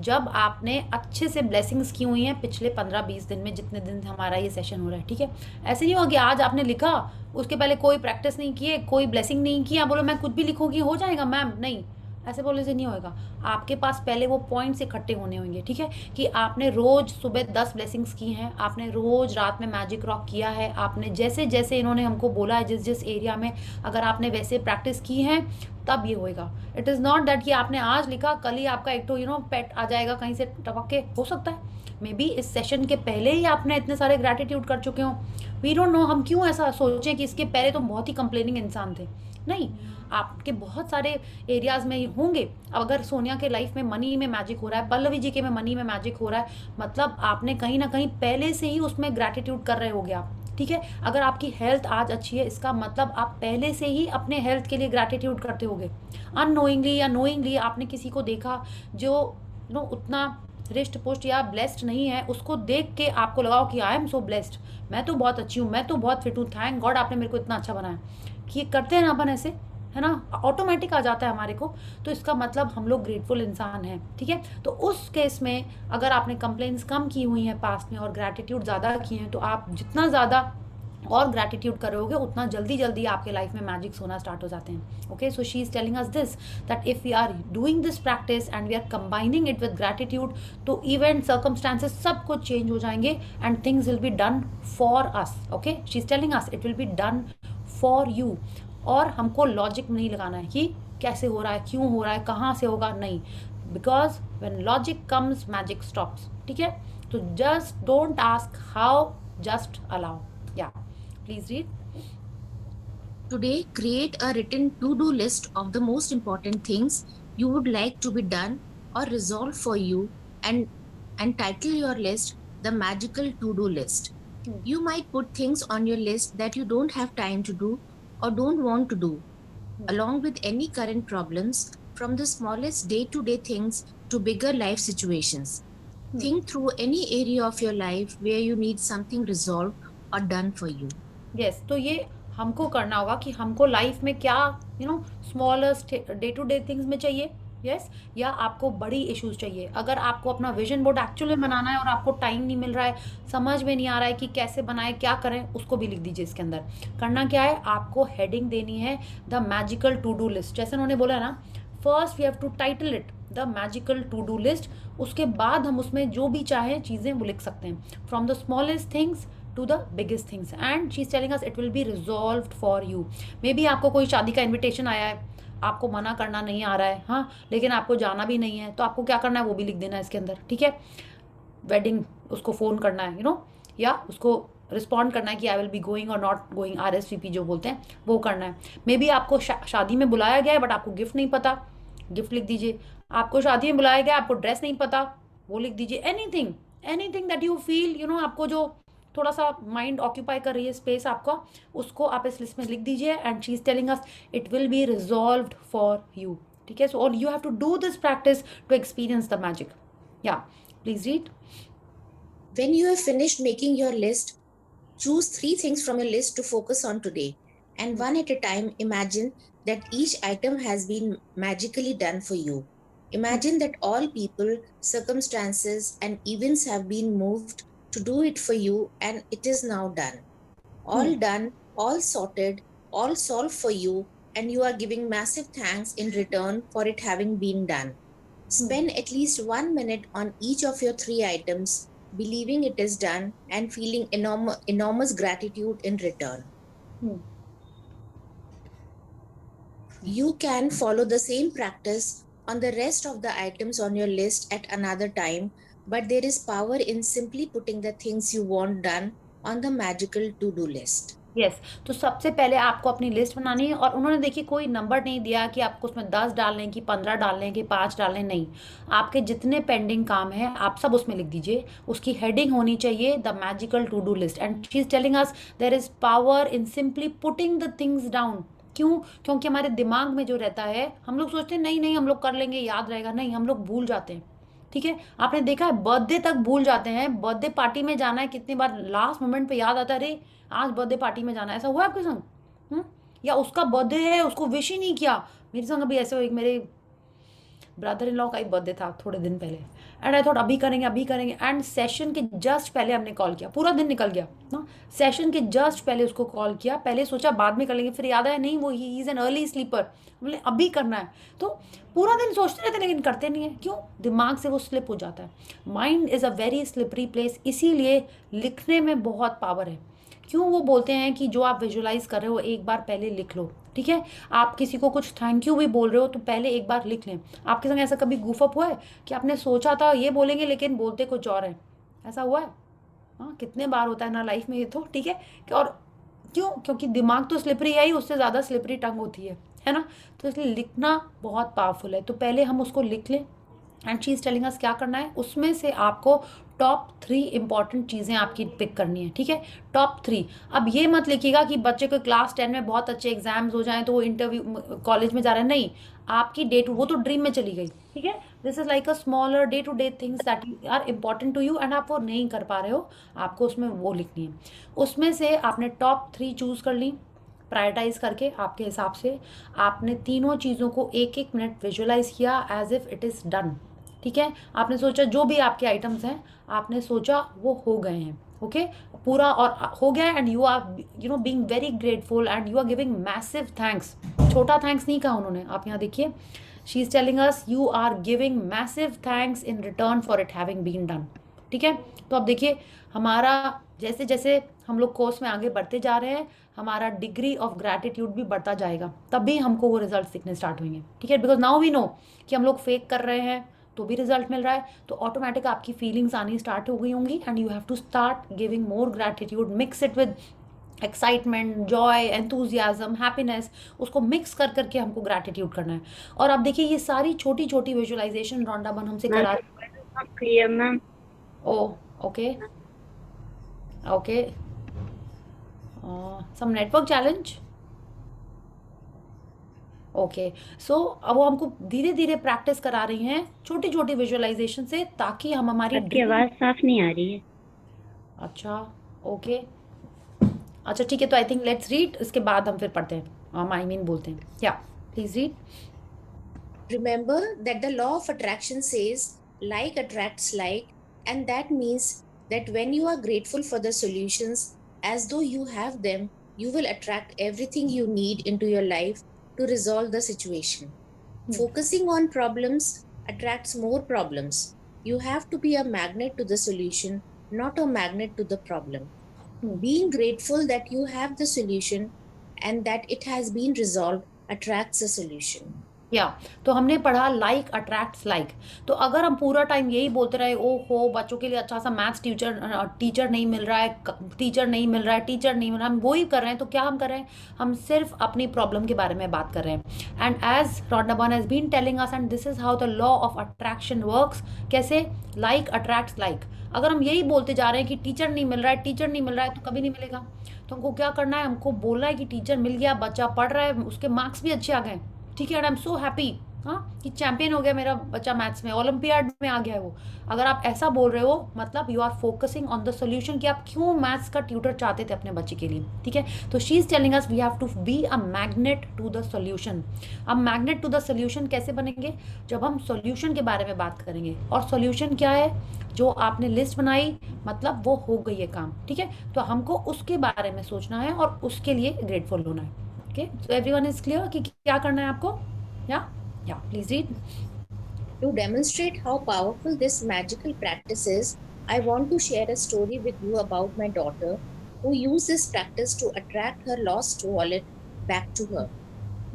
जब आपने अच्छे से ब्लेसिंग्स की हुई हैं पिछले 15-20 दिन में, जितने दिन हमारा ये सेशन हो रहा है, ठीक है? ऐसे नहीं होगा कि आज आपने लिखा, उसके पहले कोई प्रैक्टिस नहीं किए, कोई ब्लेसिंग नहीं किया, बोलो मैं कुछ भी लिखूंगी हो जाएगा मैम, नहीं, ऐसे बोलने से नहीं होएगा। आपके पास पहले वो पॉइंट्स इकट्ठे होने होंगे, ठीक है? कि आपने रोज़ सुबह 10 ब्लेसिंग्स की हैं, आपने रोज़ रात में मैजिक रॉक किया है, आपने जैसे जैसे इन्होंने हमको बोला है जिस जिस एरिया में, अगर आपने वैसे प्रैक्टिस की है तब ये होएगा। इट इज़ नॉट दैट कि आपने आज लिखा कल ही आपका एक तो पेट आ जाएगा कहीं से टपक के, हो सकता है मे बी इस सेशन के पहले ही आपने इतने सारे ग्रैटिट्यूड कर चुके हो। वी डोंट नो, हम क्यों ऐसा सोचें कि इसके पहले तो बहुत ही कंप्लेनिंग इंसान थे। नहीं, आपके बहुत सारे एरियाज़ में होंगे। अब अगर सोनिया के लाइफ में मनी में मैजिक हो रहा है, पल्लवी जी के में मनी में मैजिक हो रहा है, मतलब आपने कहीं ना कहीं पहले से ही उसमें ग्रैटिट्यूड कर रहे होगे आप, ठीक है? अगर आपकी हेल्थ आज अच्छी है, इसका मतलब आप पहले से ही अपने हेल्थ के लिए ग्रैटिट्यूड करते होगे। अननोइंगली या नोइंगली आपने किसी को देखा जो उतना रिष्ट पुष्ट या ब्लेस्ड नहीं है, उसको देख के आपको लगाओ कि आई एम सो ब्लेस्ड, मैं तो बहुत अच्छी हूँ, मैं तो बहुत फिट हूँ, थैंक गॉड आपने मेरे को इतना अच्छा बनाया। कि करते हैं ना अपन ऐसे, है ना, ऑटोमेटिक आ जाता है हमारे को, तो इसका मतलब हम लोग ग्रेटफुल इंसान हैं, ठीक है? तो उस केस में अगर आपने कंप्लेंट्स कम की हुई हैं पास्ट में और ग्रैटिट्यूड ज़्यादा किए हैं, तो आप जितना ज़्यादा और ग्रैटिट्यूड करोगे उतना जल्दी जल्दी आपके लाइफ में मैजिक्स होना स्टार्ट हो जाते हैं। Okay, so she is telling us this that if we are doing this practice and we are combining it with gratitude, तो इवेंट, सर्कमस्टांसेस सब कुछ चेंज हो जाएंगे and things will be done for us. Okay, she is telling us it will be done for you. और हमको logic नहीं लगाना है कि कैसे हो रहा है, क्यों हो रहा है, कहाँ से होगा, नहीं, because when logic comes magic stops, ठीक है? तो just don't ask how, just allow. Yeah please read. Today, create a written to-do list of the most important things you would like to be done or resolved for you, and title your list the magical to-do list. You might put things on your list that you don't have time to do or don't want to do, along with any current problems, from the smallest day-to-day things to bigger life situations. Think through any area of your life where you need something resolved or done for you. Yes, तो ये हमको करना होगा कि हमको life में क्या smallest day to day things में चाहिए, यस, या आपको बड़ी इश्यूज चाहिए। अगर आपको अपना विजन बोर्ड एक्चुअली बनाना है और आपको टाइम नहीं मिल रहा है, समझ में नहीं आ रहा है कि कैसे बनाए, क्या करें, उसको भी लिख दीजिए इसके अंदर। करना क्या है, आपको हेडिंग देनी है the magical to do list. जैसे उन्होंने बोला ना, first we have to title it the magical to do list. उसके बाद हम उसमें जो भी चाहें चीज़ें वो लिख सकते हैं, from the smallest things to the biggest things, and she's telling us it will be resolved for you. Maybe आपको कोई शादी का इनविटेशन आया है, आपको मना करना नहीं आ रहा है, हाँ, लेकिन आपको जाना भी नहीं है, तो आपको क्या करना है वो भी लिख देना है इसके अंदर, ठीक है। वेडिंग, उसको फ़ोन करना है, या उसको रिस्पॉन्ड करना है कि आई विल बी गोइंग और नॉट गोइंग, RSVP जो बोलते हैं वो करना है। मे बी आपको शादी में बुलाया गया है बट आपको गिफ्ट नहीं पता, गिफ्ट लिख दीजिए। आपको शादी में बुलाया गया, आपको ड्रेस नहीं पता, वो लिख दीजिए। एनीथिंग दैट यू फील, आपको जो थोड़ा सा माइंड ऑक्यूपाई कर रही है स्पेस आपका, उसको आप इस लिस्ट में लिख दीजिए। And she is telling us it will be resolved for you, ठीक है। सो और you have to do this practice to experience the magic. Yeah please read. When you have finished making your list, choose 3 things from your list to focus on today, and one at a time imagine that each item has been magically done for you. Imagine that all people, circumstances, and events have been moved to do it for you, and it is now done. All done, all sorted, all solved for you, and you are giving massive thanks in return for it having been done. Spend at least 1 minute on each of your 3 items, believing it is done and feeling enormous gratitude in return. You can follow the same practice on the rest of the items on your list at another time, but there is power in simply putting the things you want done on the magical to-do list. Yes, तो सबसे पहले आपको अपनी list बनानी है। और उन्होंने देखिए कोई नंबर नहीं दिया कि आपको उसमें 10 डालने की, 15 डालने की, 5 डालने, नहीं। आपके जितने पेंडिंग काम हैं आप सब उसमें लिख दीजिए। उसकी हेडिंग होनी चाहिए the magical to do list. And she is telling us there is power in simply putting the things down. क्यों? क्योंकि हमारे दिमाग में जो रहता है, हम लोग सोचते हैं नहीं हम लोग कर लेंगे, याद रहेगा, नहीं, हम लोग भूल जाते हैं, ठीक है। आपने देखा है बर्थडे तक भूल जाते हैं, बर्थडे पार्टी में जाना है, कितनी बार लास्ट मोमेंट पे याद आता है, अरे आज बर्थडे पार्टी में जाना है। ऐसा हुआ है आपके संग? या उसका बर्थडे है, उसको विश ही नहीं किया। मेरे संग अभी ऐसे, एक मेरे ब्रदर इन लॉ का ही बर्थडे था थोड़े दिन पहले, एंड आई थॉट अभी करेंगे, एंड सेशन के जस्ट पहले हमने कॉल किया, पूरा दिन निकल गया ना। सेशन के जस्ट पहले उसको कॉल किया, पहले सोचा बाद में कर लेंगे, फिर याद आया नहीं, वो he is an early sleeper, बोले अभी करना है। तो पूरा दिन सोचते रहते लेकिन करते नहीं है। क्यों? दिमाग से वो स्लिप हो जाता है। Mind is a very slippery place, इसीलिए लिखने में बहुत पावर है। क्यों वो बोलते हैं कि जो आप विजुलाइज कर रहे हो एक बार पहले लिख लो, ठीक है। आप किसी को कुछ थैंक यू भी बोल रहे हो तो पहले एक बार लिख लें। आपके संग ऐसा कभी गूफअप हुआ है कि आपने सोचा था ये बोलेंगे लेकिन बोलते कुछ और है? ऐसा हुआ है? हाँ, कितने बार होता है ना लाइफ में ये तो, ठीक है। और क्यों? क्योंकि दिमाग तो स्लिपरी है ही, उससे ज़्यादा स्लिपरी टंग होती है ना। तो इसलिए लिखना बहुत पावरफुल है। तो पहले हम उसको लिख लें। एंड शी इज़ टेलिंग अस क्या करना है, उसमें से आपको टॉप 3 इंपॉर्टेंट चीज़ें आपकी पिक करनी है, ठीक है। टॉप 3। अब ये मत लिखिएगा कि बच्चे को क्लास 10 में बहुत अच्छे एग्जाम्स हो जाएं तो वो इंटरव्यू कॉलेज में जा रहा है, नहीं। आपकी डे टू, वो तो ड्रीम में चली गई, ठीक है। This is like a smaller day to day things that are important to you, and आप वो नहीं कर पा रहे हो, आपको उसमें वो लिखनी है। उसमें से आपने टॉप 3 चूज़ कर ली प्रायोरिटाइज करके आपके हिसाब से। आपने तीनों चीज़ों को 1-1 मिनट विजुअलाइज किया as if it is done, ठीक है। आपने सोचा जो भी आपके आइटम्स हैं, आपने सोचा वो हो गए हैं, ओके, पूरा और हो गया। And you are being very grateful and you are giving massive thanks. छोटा थैंक्स नहीं कहा उन्होंने, आप यहाँ देखिए, she is telling us you are giving massive thanks in return for it having been done, ठीक है। तो अब देखिए हमारा जैसे जैसे हम लोग कोर्स में आगे बढ़ते जा रहे हैं, हमारा डिग्री ऑफ ग्रैटिट्यूड भी बढ़ता जाएगा, तभी हमको वो रिजल्ट दिखने स्टार्ट होंगे, ठीक है। बिकॉज नाउ वी नो कि हम लोग फेक कर रहे हैं तो भी रिजल्ट मिल रहा है, तो ऑटोमेटिक आपकी फीलिंग्स आनी स्टार्ट हो गई होंगी। And you have to start giving more gratitude, mix it with excitement, joy, enthusiasm, happiness, उसको मिक्स कर करके हमको ग्रैटिट्यूड करना है। और आप देखिए ये सारी छोटी छोटी विजुअलाइजेशन रॉन्डा बन हमसे करा। Ma'am oh okay okay some network challenge. Okay, so अब वो हमको धीरे धीरे प्रैक्टिस करा रही हैं छोटी छोटी विजुअलाइजेशन से, ताकि हम हमारी आपकी आवाज साफ नहीं आ रही है. अच्छा, ओके, अच्छा ठीक है. तो आई थिंक लेट्स रीड, इसके बाद हम फिर पढ़ते हैं, हम आई मीन बोलते हैं. या please read. Remember that the law of attraction says like attracts like, and that means that when you are grateful for the solutions as though you have them, you will attract everything you need into your life to resolve the situation. Focusing on problems attracts more problems. You have to be a magnet to the solution, not a magnet to the problem. Being grateful that you have the solution and that it has been resolved attracts the solution. या तो हमने पढ़ा like attracts like. तो अगर हम पूरा time यही बोलते रहे, ओ हो बच्चों के लिए अच्छा सा मैथ्स टीचर नहीं मिल रहा है, टीचर नहीं मिल रहा है, टीचर नहीं मिल रहा है, हम वही कर रहे हैं, तो क्या हम कर रहे हैं, हम सिर्फ अपनी प्रॉब्लम के बारे में बात कर रहे हैं. And as Rhonda Byrne has been telling us, and this is how the law of attraction works. कैसे? Like attracts like. अगर हम यही बोलते जा रहे हैं कि टीचर नहीं मिल रहा है, टीचर नहीं मिल रहा है, तो कभी नहीं मिलेगा. तो हमको क्या करना है, हमको बोलना है कि टीचर मिल गया, बच्चा पढ़ रहा है, उसके मार्क्स भी अच्छे आ गए, ठीक है, and I am so happy, हाँ, कि चैंपियन हो गया मेरा बच्चा मैथ्स में, ओलंपियाड में आ गया है वो. अगर आप ऐसा बोल रहे हो, मतलब you are focusing on the solution, कि आप क्यों मैथ्स का ट्यूटर चाहते थे अपने बच्चे के लिए. ठीक है, तो she is telling us we have to be a magnet to the solution. अब मैग्नेट टू द सोल्यूशन कैसे बनेंगे? जब हम सोल्यूशन के बारे में बात करेंगे. और सोल्यूशन क्या है? जो आपने लिस्ट बनाई, मतलब वो हो गई है काम. ठीक है, तो हमको उसके बारे में सोचना है और उसके लिए ग्रेटफुल होना है. Okay, so everyone is clear कि क्या करना है आपको? या please read. To demonstrate how powerful this magical practice is, I want to share a story with you about my daughter who used this practice to attract her lost wallet back to her.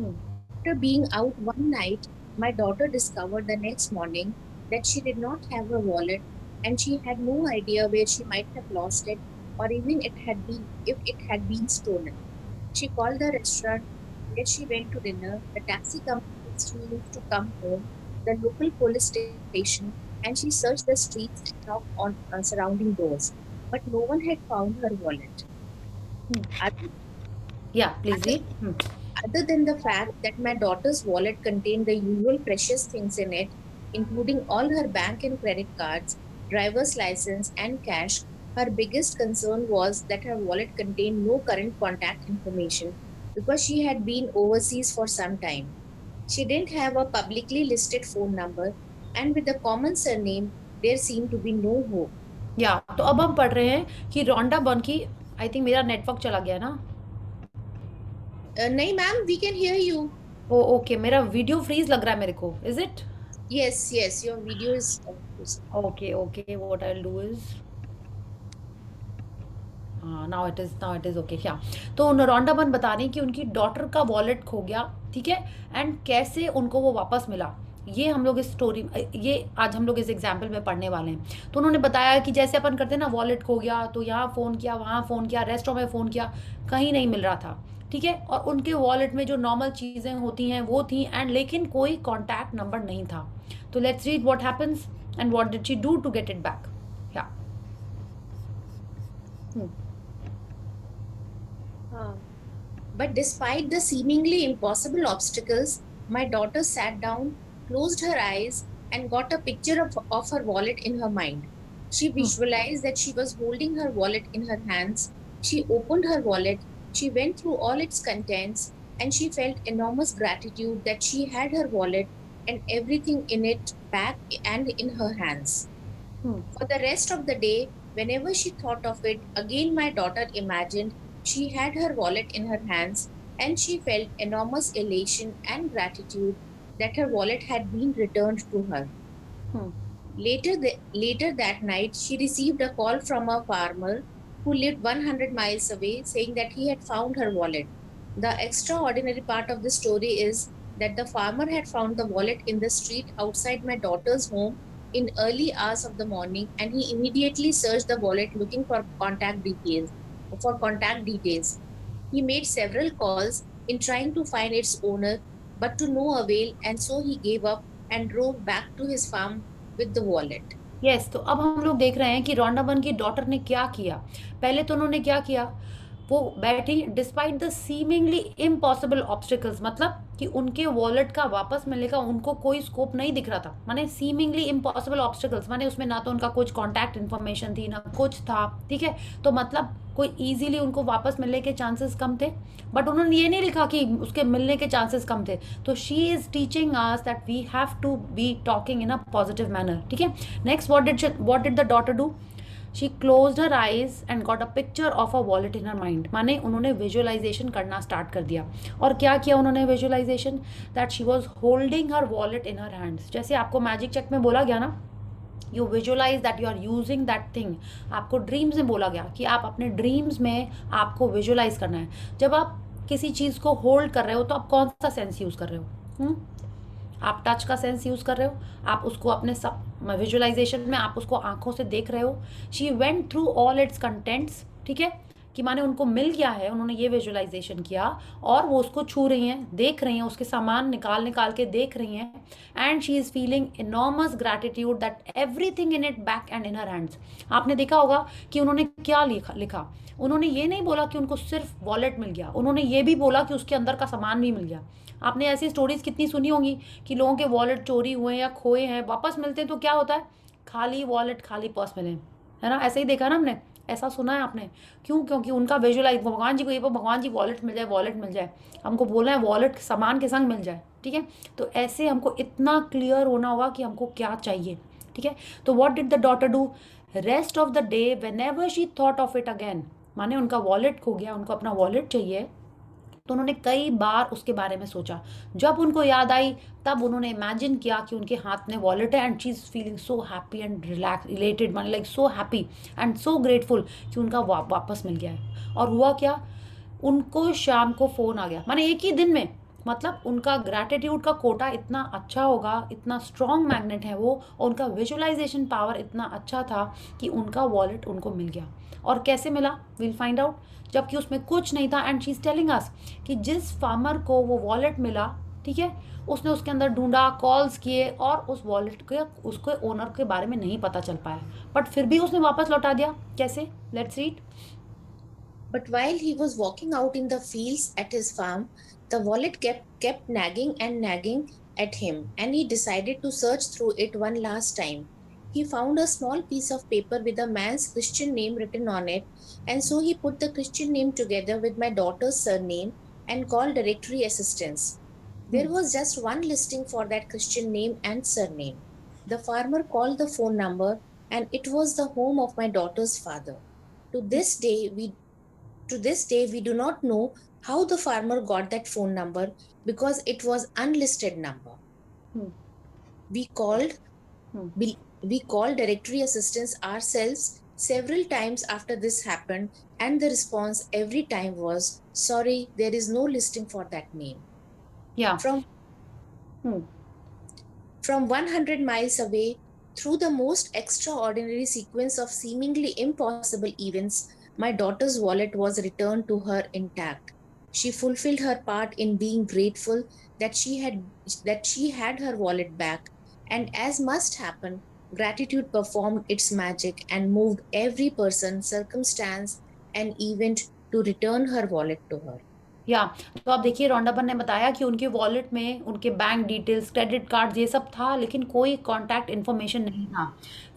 After being out one night, my daughter discovered the next morning that she did not have her wallet, and she had no idea where she might have lost it, or even if it had been stolen. She called the restaurant where she went to dinner, the taxi company she used to come home, the local police station, and she searched the streets and knocked on surrounding doors, but no one had found her wallet. या please read. Other than the fact that my daughter's wallet contained the usual precious things in it, including all her bank and credit cards, driver's license, and cash, her biggest concern was that her wallet contained no current contact information because she had been overseas for some time. She didn't have a publicly listed phone number, and with a common surname, there seemed to be no hope. या तो अब हम पढ़ रहे हैं कि Rhonda burn की, I think मेरा नेटवर्क चला गया ना. नहीं ma'am, we can hear you. Oh okay, मेरा वीडियो फ्रीज लग रहा है मेरे को. Is it? Yes, your video is. Okay okay, what I will do is, now it is okay. या तो रॉन्डा बर्न बता रही कि उनकी डॉटर का वॉलेट खो गया. ठीक है, एंड कैसे उनको वो वापस मिला, ये हम लोग इस स्टोरी, ये आज हम लोग इस एग्जाम्पल में पढ़ने वाले हैं. तो उन्होंने बताया कि जैसे अपन करते हैं ना, वॉलेट खो गया तो यहाँ फ़ोन किया, वहाँ फ़ोन किया, रेस्टोरेंट में फ़ोन किया, कहीं नहीं मिल रहा था. ठीक है, और उनके वॉलेट में जो नॉर्मल चीज़ें होती हैं वो थी, एंड लेकिन कोई कॉन्टैक्ट नंबर नहीं था. तो let's read what happens and what did she do to get it back. या But despite the seemingly impossible obstacles, my daughter sat down, closed her eyes, and got a picture of her wallet in her mind. She visualized that she was holding her wallet in her hands. She opened her wallet, she went through all its contents, and she felt enormous gratitude that she had her wallet and everything in it back and in her hands. For the rest of the day, whenever she thought of it, again my daughter imagined she had her wallet in her hands, and she felt enormous elation and gratitude that her wallet had been returned to her. Later that night, she received a call from a farmer who lived 100 miles away saying that he had found her wallet. The extraordinary part of the story is that the farmer had found the wallet in the street outside my daughter's home in early hours of the morning, and he immediately searched the wallet looking for contact details. He made several calls in trying to find its owner, but to no avail, and so he gave up and drove back to his farm with the wallet. Yes, तो अब हम लोग देख रहे हैं कि Rhonda burn की daughter ने क्या किया. पहले तो उन्होंने क्या किया, वो बैठी despite the seemingly impossible obstacles, मतलब कि उनके वॉलेट का वापस मिलने का उनको कोई स्कोप नहीं दिख रहा था। माने सीमिंगली इम्पॉसिबल ऑब्स्टिकल्स माने उसमें ना तो उनका कुछ कॉन्टैक्ट इन्फॉर्मेशन थी ना कुछ था, ठीक है। तो मतलब कोई ईजिली उनको वापस मिलने के चांसेस कम थे, बट उन्होंने ये नहीं लिखा कि उसके मिलने के चांसेस कम थे। तो she is teaching us that we have to be talking in a positive manner, ठीक है। Next what did the daughter do? She closed her eyes and got a picture of a wallet in her mind, माने उन्होंने visualisation करना start कर दिया। और क्या किया उन्होंने visualisation? That she was holding her wallet in her hands. जैसे आपको मैजिक चेक में बोला गया ना, you visualise that you are using that thing. आपको ड्रीम्स में बोला गया कि आप अपने ड्रीम्स में आपको विजुअलाइज करना है। जब आप किसी चीज़ को होल्ड कर रहे हो तो आप कौन सा सेंस यूज़ कर रहे हो? आप टच का सेंस यूज़ कर रहे हो, आप उसको अपने सब विजुअलाइजेशन में आप उसको आंखों से देख रहे हो। She went through all it's contents, ठीक है, कि माने उनको मिल गया है, उन्होंने ये विजुअलाइजेशन किया और वो उसको छू रही हैं, देख रही हैं, उसके सामान निकाल निकाल के देख रही हैं। And she is feeling enormous gratitude that everything in it back and in her hands. आपने देखा होगा कि उन्होंने क्या लिखा। उन्होंने ये नहीं बोला कि उनको सिर्फ वॉलेट मिल गया, उन्होंने ये भी बोला कि उसके अंदर का सामान भी मिल गया। आपने ऐसी स्टोरीज कितनी सुनी होंगी कि लोगों के वॉलेट चोरी हुए या खोए हैं, वापस मिलते हैं तो क्या होता है? खाली वॉलेट खाली पर्स मिले, है ना। ऐसे ही देखा ना हमने, ऐसा सुना है आपने। क्यों? क्योंकि उनका विजुअलाइज, भगवान जी को ये भगवान जी वॉलेट मिल जाए, वॉलेट मिल जाए, हमको बोलना है वॉलेट सामान के संग मिल जाए, ठीक है। तो ऐसे हमको इतना क्लियर होना होगा कि हमको क्या चाहिए, ठीक है। तो what did the daughter do? Rest of the day whenever she thought of it again, माने उनका वॉलेट खो गया, उनको अपना वॉलेट चाहिए, तो उन्होंने कई बार उसके बारे में सोचा। जब उनको याद आई तब उन्होंने इमेजिन किया कि उनके हाथ में वॉलेट है and she is feeling so happy and related, माने like so happy and so grateful कि उनका वापस मिल गया है। और हुआ क्या? उनको शाम को फ़ोन आ गया, माने एक ही दिन में। मतलब उनका ग्रैटिट्यूड का कोटा इतना अच्छा होगा, इतना स्ट्रॉन्ग मैग्नेट है वो, और उनका विजुअलाइजेशन पावर इतना अच्छा था कि उनका वॉलेट उनको मिल गया। और कैसे मिला? Will find out. जबकि उसमें कुछ नहीं था। एंड शी इज़ टेलिंग अस कि जिस फार्मर को वो वॉलेट मिला, ठीक है, उसने उसके अंदर ढूंढा, कॉल्स किए और उस वॉलेट के उसके ओनर के बारे में नहीं पता चल पाया, बट फिर भी उसने वापस लौटा दिया। कैसे? Let's read. But while he was walking out in the fields at his farm, the wallet kept nagging and nagging at him, and he decided to search through it one last time. He found a small piece of paper with a man's Christian name written on it, and so he put the Christian name together with my daughter's surname and called directory assistance. There was just one listing for that Christian name and surname. The farmer called the phone number, and it was the home of my daughter's father. To this day, we do not know how the farmer got that phone number because it was unlisted number. We called directory assistance ourselves several times after this happened, and the response every time was, "Sorry, there is no listing for that name." Yeah. From 100 miles away, through the most extraordinary sequence of seemingly impossible events, my daughter's wallet was returned to her intact. She fulfilled her part in being grateful that she had her wallet back, and as must happen, gratitude performed its magic and moved every person, circumstance, and event to return her wallet to her. या तो आप देखिए, रॉन्डाबन ने बताया कि उनके wallet में उनके बैंक डिटेल्स, क्रेडिट कार्ड, ये सब था, लेकिन कोई कॉन्टैक्ट इन्फॉर्मेशन नहीं था।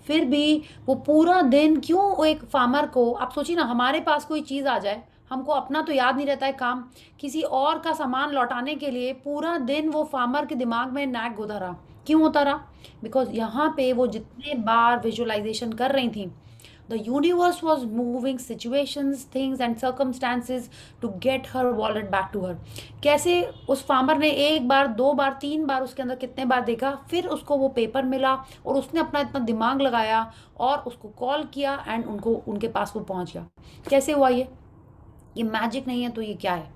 फिर भी वो पूरा दिन, क्यों एक फार्मर को, आप सोचिए ना, हमारे पास कोई चीज़ आ जाए, हमको अपना तो याद नहीं रहता है काम, किसी और का सामान लौटाने के लिए पूरा दिन वो फार्मर के दिमाग में नैग होता रहा। क्यों होता रहा? बिकॉज यहाँ पे वो जितने बार विजुअलाइजेशन कर रही थी, the universe was moving situations, things and circumstances to get her wallet back to her. कैसे? उस फार्मर ने एक बार, दो बार, तीन बार, उसके अंदर कितने बार देखा, फिर उसको वो पेपर मिला और उसने अपना इतना दिमाग लगाया और उसको कॉल किया एंड उनके पास वो पहुंच गया। कैसे हुआ ये मैजिक नहीं है तो ये क्या है?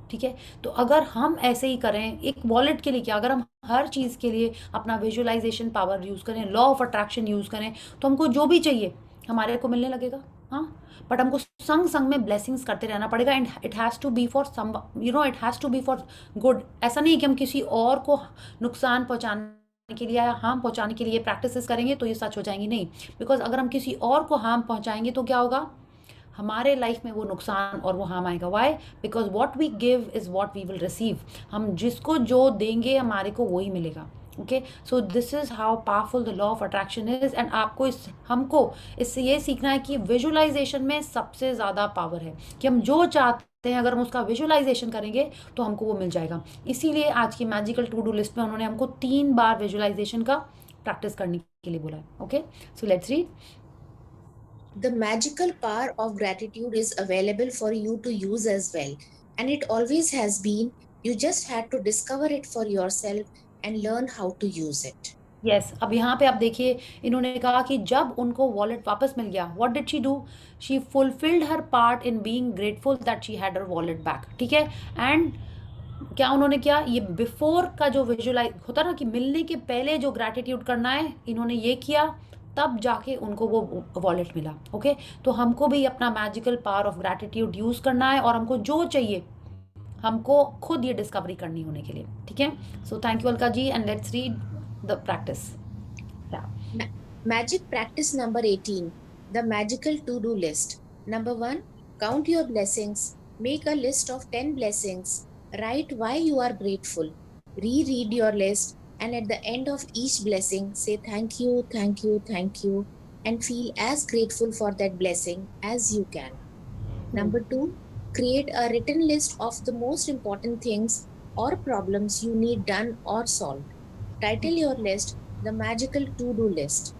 ठीक है। तो अगर हम ऐसे ही करें, एक वॉलेट के लिए क्या, अगर हम हर चीज़ के लिए अपना विजुअलाइजेशन पावर यूज़ करें, लॉ ऑफ अट्रैक्शन यूज़ करें, तो हमको जो भी चाहिए हमारे को मिलने लगेगा। हाँ, बट हमको संग संग में ब्लेसिंग्स करते रहना पड़ेगा। And it has to be for some, it has to be for good. ऐसा नहीं कि हम किसी और को नुकसान पहुंचाने के लिए या हार्म पहुंचाने के लिए प्रैक्टिसेस करेंगे तो ये सच हो जाएंगी, नहीं। बिकॉज अगर हम किसी और को हार्म पहुंचाएंगे तो क्या होगा? हमारे लाइफ में वो नुकसान और वो हार्म आएगा। Why? Because what we give is what we will receive. हम जिसको जो देंगे हमारे को वही मिलेगा। Okay, so this is how powerful the law of attraction is. And आपको हमको इससे ये सीखना है कि विजुअलाइजेशन में सबसे ज़्यादा पावर है, कि हम जो चाहते हैं अगर हम उसका विजुअलाइजेशन करेंगे तो हमको वो मिल जाएगा। इसीलिए आज की मैजिकल टू डू लिस्ट में उन्होंने हमको 3 बार विजुअलाइजेशन का प्रैक्टिस करने के लिए बोला है। Okay, so let's read. The magical power of gratitude is available for you to use as well, and it always has been. You just had to discover it for yourself and learn how to use it. Yes, अब यहाँ पे आप देखिए, इन्होंने कहा कि जब उनको वॉलेट वापस मिल गया, what did she do? She fulfilled her part in being grateful that she had her wallet back. ठीक है, एंड क्या उन्होंने किया? ये बिफोर का जो विजुअलाइज होता ना कि मिलने के पहले जो ग्रैटिट्यूड करना है, इन्होंने ये किया, तब जाके उनको वो वॉलेट मिला। ओके, तो हमको भी अपना magical power of gratitude use करना है, और हमको जो चाहिए हमको खुद ये डिस्कवरी करनी होने के लिए। ठीक है, सो thank you Alka ji, and let's read the practice. Magic practice number 18. The magical to-do list. Number 1. Count your blessings. Make a list of 10 blessings. Write why you are grateful. Reread your list, and at the end of each blessing, say thank you, thank you, thank you, and feel as grateful for that blessing as you can. Number 2. Create a written list of the most important things or problems you need done or solved. Title your list the magical to-do list.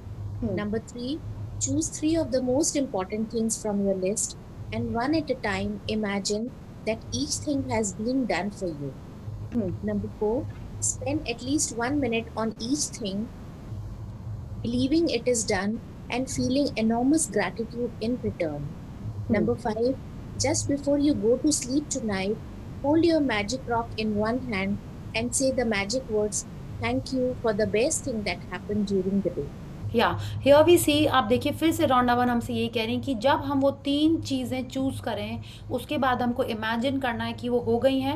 Number 3, choose 3 of the most important things from your list, and one at a time imagine that each thing has been done for you. Number 4, spend at least 1 minute on each thing, believing it is done and feeling enormous gratitude in return. Number 5, just before you go to sleep tonight, hold your magic rock in one hand and say the magic words, thank you for the best thing that happened during the day. या here we सी, आप देखिए फिर से round one हमसे यही कह रही हैं कि जब हम वो 3 चीज़ें चूज़ करें, उसके बाद हमको इमेजिन करना है कि वो हो गई हैं,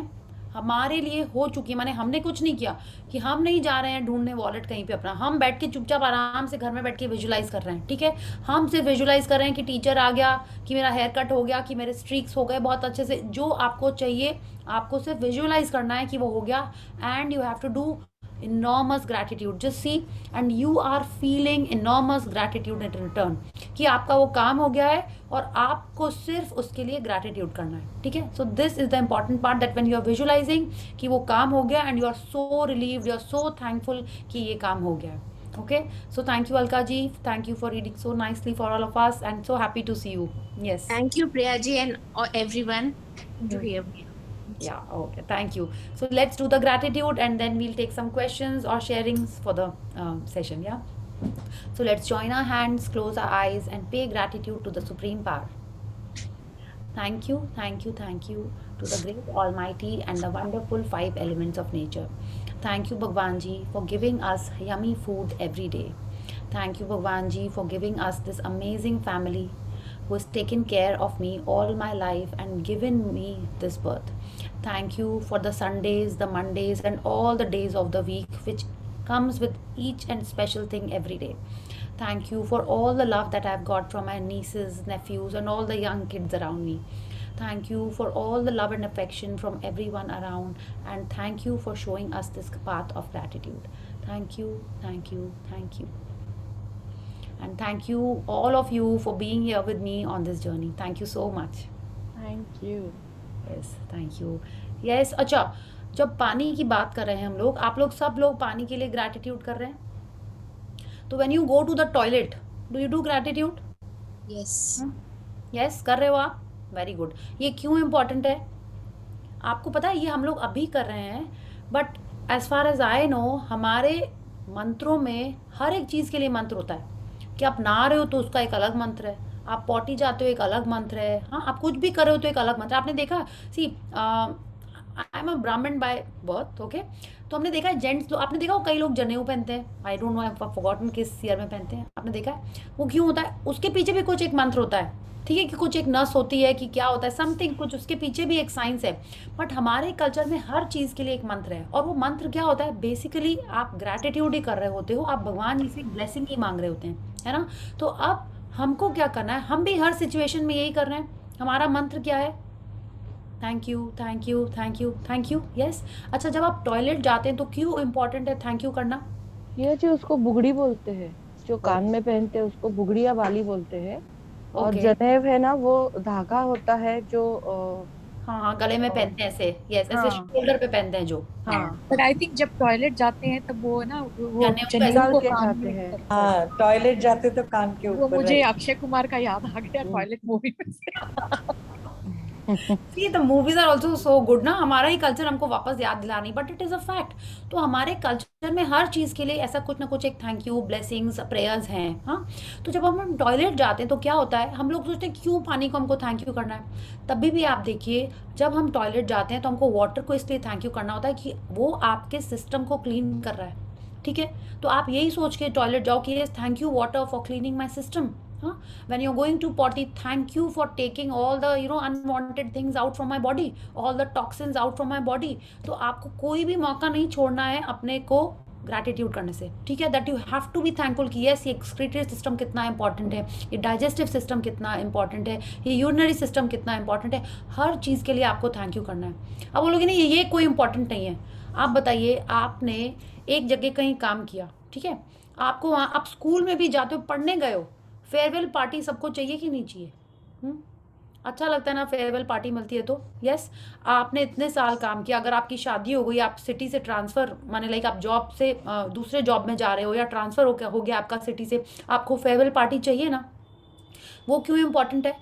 हमारे लिए हो चुकी है। माने हमने कुछ नहीं किया, कि हम नहीं जा रहे हैं ढूंढने वॉलेट कहीं पे अपना, हम बैठ के चुपचाप आराम से घर में बैठ के विजुलाइज कर रहे हैं। ठीक है, हम सिर्फ विजुलाइज कर रहे हैं कि टीचर आ गया, कि मेरा हेयर कट हो गया, कि मेरे स्ट्रीक्स हो गए बहुत अच्छे से। जो आपको चाहिए, आपको सिर्फ विजुलाइज करना है कि वो हो गया, and you have to do enormous gratitude. Just see, and you are feeling enormous gratitude in return, कि आपका वो काम हो गया है और आपको सिर्फ उसके लिए gratitude करना है। ठीक है, so this is the important part, that when you are visualizing कि वो काम हो गया and you are so relieved, you are so thankful कि ये काम हो गया है। Okay, so thank you Alka ji, thank you for reading so nicely for all of us, and so happy to see you. Yes, Thank you, Priya ji, and everyone to hear me. yeah, okay, thank you. So let's do the gratitude, and then we'll take some questions or sharings for the session. Yeah, so let's join our hands, close our eyes, and pay gratitude to the supreme power. Thank you, thank you, thank you to the great almighty and the wonderful 5 elements of nature. Thank you Bhagwan ji for giving us yummy food every day. Thank you Bhagwan ji for giving us this amazing family who has taken care of me all my life and given me this birth. Thank you for the Sundays, the Mondays, and all the days of the week which comes with each and special thing every day. Thank you for all the love that I've got from my nieces, nephews, and all the young kids around me. Thank you for all the love and affection from everyone around, and thank you for showing us this path of gratitude. Thank you, thank you, thank you. And thank you all of you for being here with me on this journey. Thank you so much. Thank you. Yes, thank you. Yes, अच्छा, जब पानी की बात कर रहे हैं हम लोग, आप लोग सब लोग पानी के लिए ग्रैटिट्यूड कर रहे हैं, तो when you go to the toilet, do you do gratitude? Yes. Yes, कर रहे हो आप? Very good. ये क्यों इम्पोर्टेंट है आपको पता है? ये हम लोग अभी कर रहे हैं, but as far as I know, हमारे मंत्रों में हर एक चीज़ के लिए मंत्र होता है। कि आप नहा रहे हो तो उसका एक अलग मंत्र है, आप पॉटी जाते हो एक अलग मंत्र है, हाँ, आप कुछ भी कर रहे हो तो एक अलग मंत्र। आपने देखा, सी आई एम अ ब्राह्मण बाय बर्थ, ओके, तो हमने देखा है जेंट्स लोग, आपने देखा हो कई लोग जनेऊ पहनते हैं, आई डोंट नो, आई फॉरगॉटन किस ईयर में पहनते हैं, आपने देखा है वो क्यों होता है? उसके पीछे भी कुछ एक मंत्र होता है, ठीक है, कि कुछ एक नस होती है, कि क्या होता है, समथिंग, कुछ उसके पीछे भी एक साइंस है। बट हमारे कल्चर में हर चीज़ के लिए एक मंत्र है, और वो मंत्र क्या होता है? बेसिकली आप ग्रैटिट्यूड ही कर रहे होते हो, आप भगवान जी से ब्लेसिंग ही मांग रहे होते हैं, है ना। तो अब हमको क्या करना है, हम भी हर सिचुएशन में यही कर रहे हैं। हमारा मंत्र क्या है? Thank you, thank you, thank you, thank you. Yes. अच्छा, जब आप टॉयलेट जाते हैं तो क्यों इम्पोर्टेंट है थैंक यू करना? ये जी उसको बुगड़ी बोलते हैं, जो कान में पहनते हैं उसको बुगड़ी या बाली बोलते हैं। और ओके। जनेब है ना, वो धागा होता है जो हाँ हाँ, गले में पहनते हैं ऐसे, यस, ऐसे हाँ शोल्डर पे पहनते हैं जो। हाँ, हाँ बट आई थिंक जब टॉयलेट जाते हैं तब वो ना वो जनेऊ को जनेऊ ऐसे निकाल को के कान जाते में हैं। करते हैं। हाँ, टॉयलेट जाते तो कान के वो ऊपर, मुझे राइट। अक्षय कुमार का याद आ गया टॉयलेट मूवी में से। See, the movies are also so good ना, हमारा ही कल्चर हमको वापस याद दिलानी, but it is a fact. तो हमारे कल्चर में हर चीज़ के लिए ऐसा कुछ ना कुछ एक थैंक यू, ब्लेसिंग्स, प्रेयर्स हैं। हाँ, तो जब हम टॉयलेट जाते हैं तो क्या होता है, हम लोग सोचते हैं क्यों पानी को हमको थैंक यू करना है। तभी भी आप देखिए, जब हम टॉयलेट जाते हैं तो हमको वाटर को इसलिए थैंक यू करना होता है कि वो आपके सिस्टम को क्लीन कर रहा है। ठीक है, तो आप यही सोच के टॉयलेट जाओ कि thank you water for cleaning my system. When you're going to potty, thank you for taking all the unwanted things out from my body, all the toxins out from my body। तो आपको कोई भी मौका नहीं छोड़ना है अपने को ग्रैटिट्यूड करने से। ठीक है, that you have to be thankful कि यस, ये एक्सक्रीटरी सिस्टम कितना इंपॉर्टेंट है, ये डाइजेस्टिव सिस्टम कितना इंपॉर्टेंट है, ये यूरिनरी सिस्टम कितना इंपॉर्टेंट है। हर चीज़ के लिए आपको थैंक यू करना है। अब बोलोगे नहीं ये कोई इंपॉर्टेंट नहीं है। आप बताइए, आपने एक जगह कहीं काम किया, ठीक है, आपको वहाँ, आप स्कूल में भी जाते हो, पढ़ने गए हो, फेयरवेल पार्टी सबको चाहिए कि नहीं चाहिए? अच्छा लगता है ना फेयरवेल पार्टी मिलती है तो? यस। आपने इतने साल काम किया, अगर आपकी शादी हो गई, आप सिटी से ट्रांसफ़र, माने लाइक आप जॉब से दूसरे जॉब में जा रहे हो या ट्रांसफ़र हो गया आपका सिटी से, आपको फेयरवेल पार्टी चाहिए ना। वो क्यों इम्पॉर्टेंट है?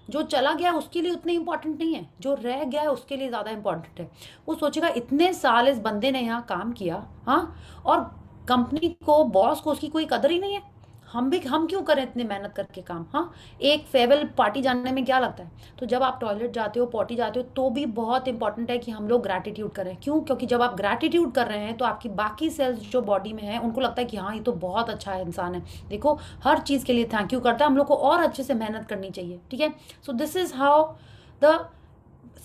जो चला गया उसके लिए उतनी इम्पॉर्टेंट नहीं है, जो रह गया है उसके लिए ज़्यादा इम्पॉर्टेंट है। वो सोचेगा इतने साल इस बंदे ने यहाँ काम किया, हाँ, और कंपनी को, बॉस को उसकी कोई कदर ही नहीं है। हम क्यों करें इतने मेहनत करके काम? हाँ, एक फेयरवेल पार्टी जानने में क्या लगता है? तो जब आप टॉयलेट जाते हो, पॉटी जाते हो, तो भी बहुत इंपॉर्टेंट है कि हम लोग ग्रैटिट्यूड करें। क्यों? क्योंकि जब आप ग्रैटिट्यूड कर रहे हैं तो आपकी बाकी सेल्स जो बॉडी में है उनको लगता है कि हाँ, ये तो बहुत अच्छा है इंसान है, देखो हर चीज़ के लिए थैंक यू करता है, हम लोग को और अच्छे से मेहनत करनी चाहिए। ठीक है, so this is how the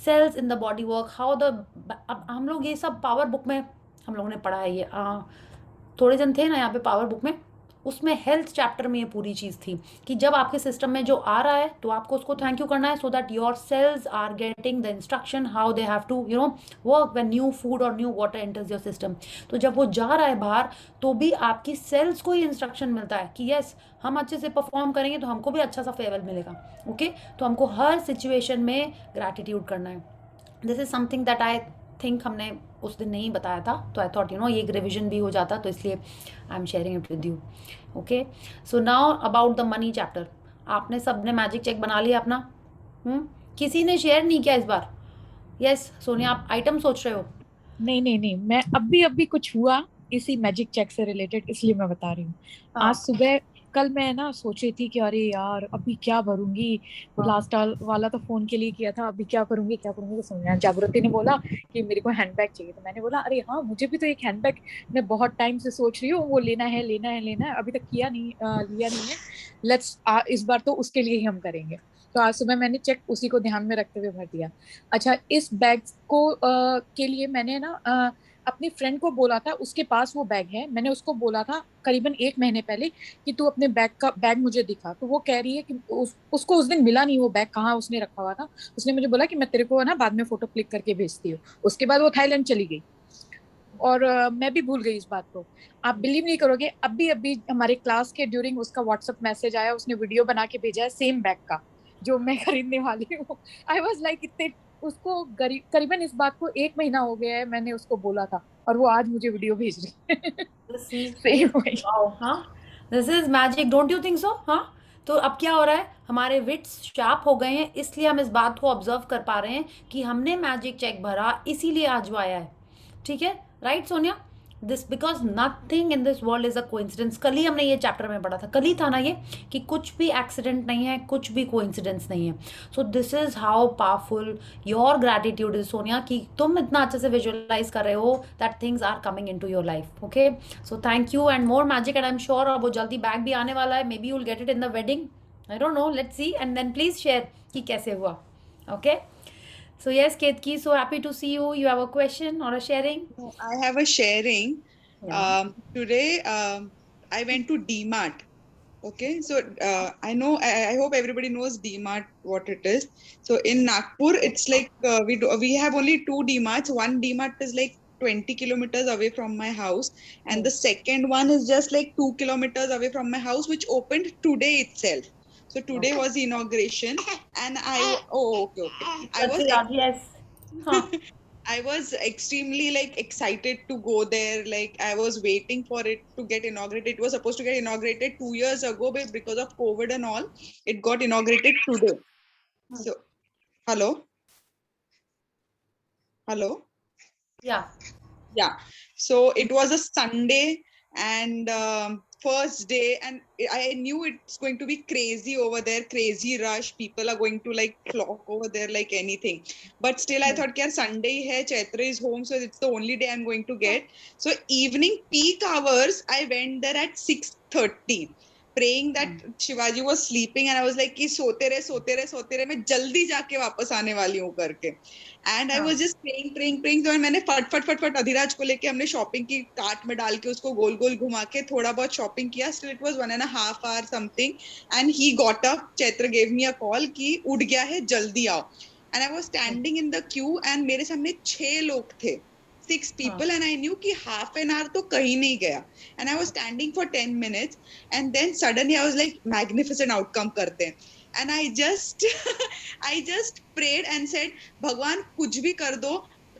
cells in the body work, how the, अब हम लोग ये सब पावर बुक में हम लोगों ने पढ़ा है। ये थोड़े जन थे ना यहाँ पे पावर बुक में, उसमें हेल्थ चैप्टर में ये पूरी चीज़ थी कि जब आपके सिस्टम में जो आ रहा है तो आपको उसको थैंक यू करना है, so that your cells are getting the instruction how they have to work when new food और new water enters your system. तो जब वो जा रहा है बाहर तो भी आपकी सेल्स को ही इंस्ट्रक्शन मिलता है कि यस, हम अच्छे से परफॉर्म करेंगे तो हमको भी अच्छा सा फेयरवेल मिलेगा। ओके, तो हमको हर सिचुएशन में ग्रैटिट्यूड करना है। This is something that I think हमने उस दिन नहीं बताया था, तो आई थॉट ये एक रिविजन भी हो जाता, तो इसलिए I am sharing it with you. Okay, so now about the money chapter. आपने सबने मैजिक चेक बना लिया अपना? किसी ने शेयर नहीं किया इस बार? यस सोनिया, आप आइटम सोच रहे हो? नहीं, मैं अभी कुछ हुआ इसी मैजिक चेक से रिलेटेड, इसलिए मैं बता रही हूँ। हाँ। आज सुबह, कल मैं ना सोच रही थी कि अरे यार अभी क्या भरूंगी, वो लास्ट वाला तो फोन के लिए किया था, अभी क्या करूंगी क्या करूंगी। तो सोनिया जागृति ने बोला कि मेरे को हैंडबैग चाहिए, तो मैंने बोला अरे हाँ, मुझे भी तो एक हैंडबैग मैं बहुत टाइम से सोच रही हूँ, वो लेना है, अभी तक लिया नहीं है। लेट्स इस बार तो उसके लिए ही हम करेंगे। तो आज सुबह मैंने चेक उसी को ध्यान में रखते हुए भर दिया। अच्छा, इस बैग को के लिए मैंने ना अपनी फ्रेंड को बोला था, उसके पास वो बैग है, मैंने उसको बोला था करीबन 1 महीने पहले कि तू अपने बैग मुझे दिखा। तो वो कह रही है कि उसको उस दिन मिला नहीं वो बैग, कहाँ उसने रखा हुआ था। उसने मुझे बोला कि मैं तेरे को ना बाद में फोटो क्लिक करके भेजती हूँ। उसके बाद वो थाईलैंड चली गई और मैं भी भूल गई इस बात को। आप बिलीव नहीं करोगे, अभी हमारे क्लास के ड्यूरिंग उसका व्हाट्सएप मैसेज आया, उसने वीडियो बना के भेजा है सेम बैग का जो मैं खरीदने वाली हूँ। आई वॉज लाइक, इतने उसको करीबन इस बात को 1 महीना हो गया है, मैंने उसको बोला था और वो आज मुझे वीडियो भेज रही है। सेम वही। हाँ, this is magic, don't you think so? हाँ, तो अब क्या हो रहा है, हमारे विट्स शार्प हो गए हैं, इसलिए हम इस बात को ऑब्जर्व कर पा रहे हैं कि हमने मैजिक चेक भरा, इसीलिए आज वो आया है। ठीक है, right Sonia? This because nothing in this world is a coincidence. कल ही हमने ये चैप्टर में पढ़ा था, कल ही था ना ये, कि कुछ भी एक्सीडेंट नहीं है, कुछ भी कोइंसिडेंस नहीं है। So this is how powerful your gratitude is Sonia, कि तुम इतना अच्छे से विजुअलाइज कर रहे हो that things are coming in to your life. Okay, so thank you and more magic, and I am sure वो जल्दी बैग भी आने वाला है, maybe you will get it in the wedding, I don't know, let's see, and then please share कि कैसे हुआ। Okay, so yes Ketki, so happy to see you. You have a question or a sharing? I have a sharing. Yeah. Today I went to DMart Okay, so I know, I hope everybody knows DMart what it is. So in Nagpur, it's like we have only two DMarts. One DMart is like 20 kilometers away from my house, and the second one is just like 2 kilometers away from my house, which opened today itself. So today was the inauguration, and okay. I was Satyaj, yes. Huh. I was extremely like excited to go there. Like I was waiting for it to get inaugurated. It was supposed to get inaugurated 2 years ago, but because of COVID and all, it got inaugurated today. So, hello, hello. Yeah. Yeah. So it was a Sunday and first day, and I knew it's going to be crazy over there, crazy rush. People are going to like flock over there like anything. But still, I thought, "Yaar, Sunday hai, Chaitra is home, so it's the only day I'm going to get." So evening peak hours, I went there at 6:30. Praying that Shivaji was sleeping, and I was like कि सोते रहे मैं जल्दी जाके वापस आने वाली हूँ करके. And I was just praying तो मैंने फट अधिराज को लेके हमने शॉपिंग की, कार्ट में डाल के उसको गोल गोल घुमा के थोड़ा बहुत शॉपिंग किया. Still it was 1.5 hour something, and he got up. Chaitra gave me a call कि उठ गया है, जल्दी आओ. And I was standing in the Q, and मेरे सामने 6 लोग थे, 6 people, and I knew कि half an hour तो कहीं नहीं गया. And I was standing for 10 minutes, and then suddenly I was like, magnificent outcome करते हैं. And I just prayed and said, भगवान कुछ भी कर दो.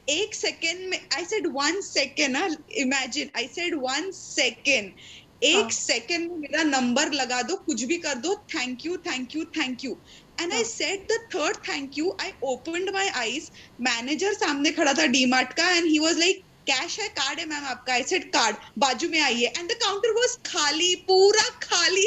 एक सेकेंड में, I said 1 second, imagine, I said 1 second. एक सेकेंड में मेरा नंबर लगा दो, कुछ भी कर दो. Thank you, thank you, thank you. And I said the third thank you. I opened my eyes. Manager सामने खड़ा था DMart का, and he was like, cash है, कार्ड है मैम आपका. I said कार्ड, बाजू में आइए. And the counter was खाली, पूरा खाली.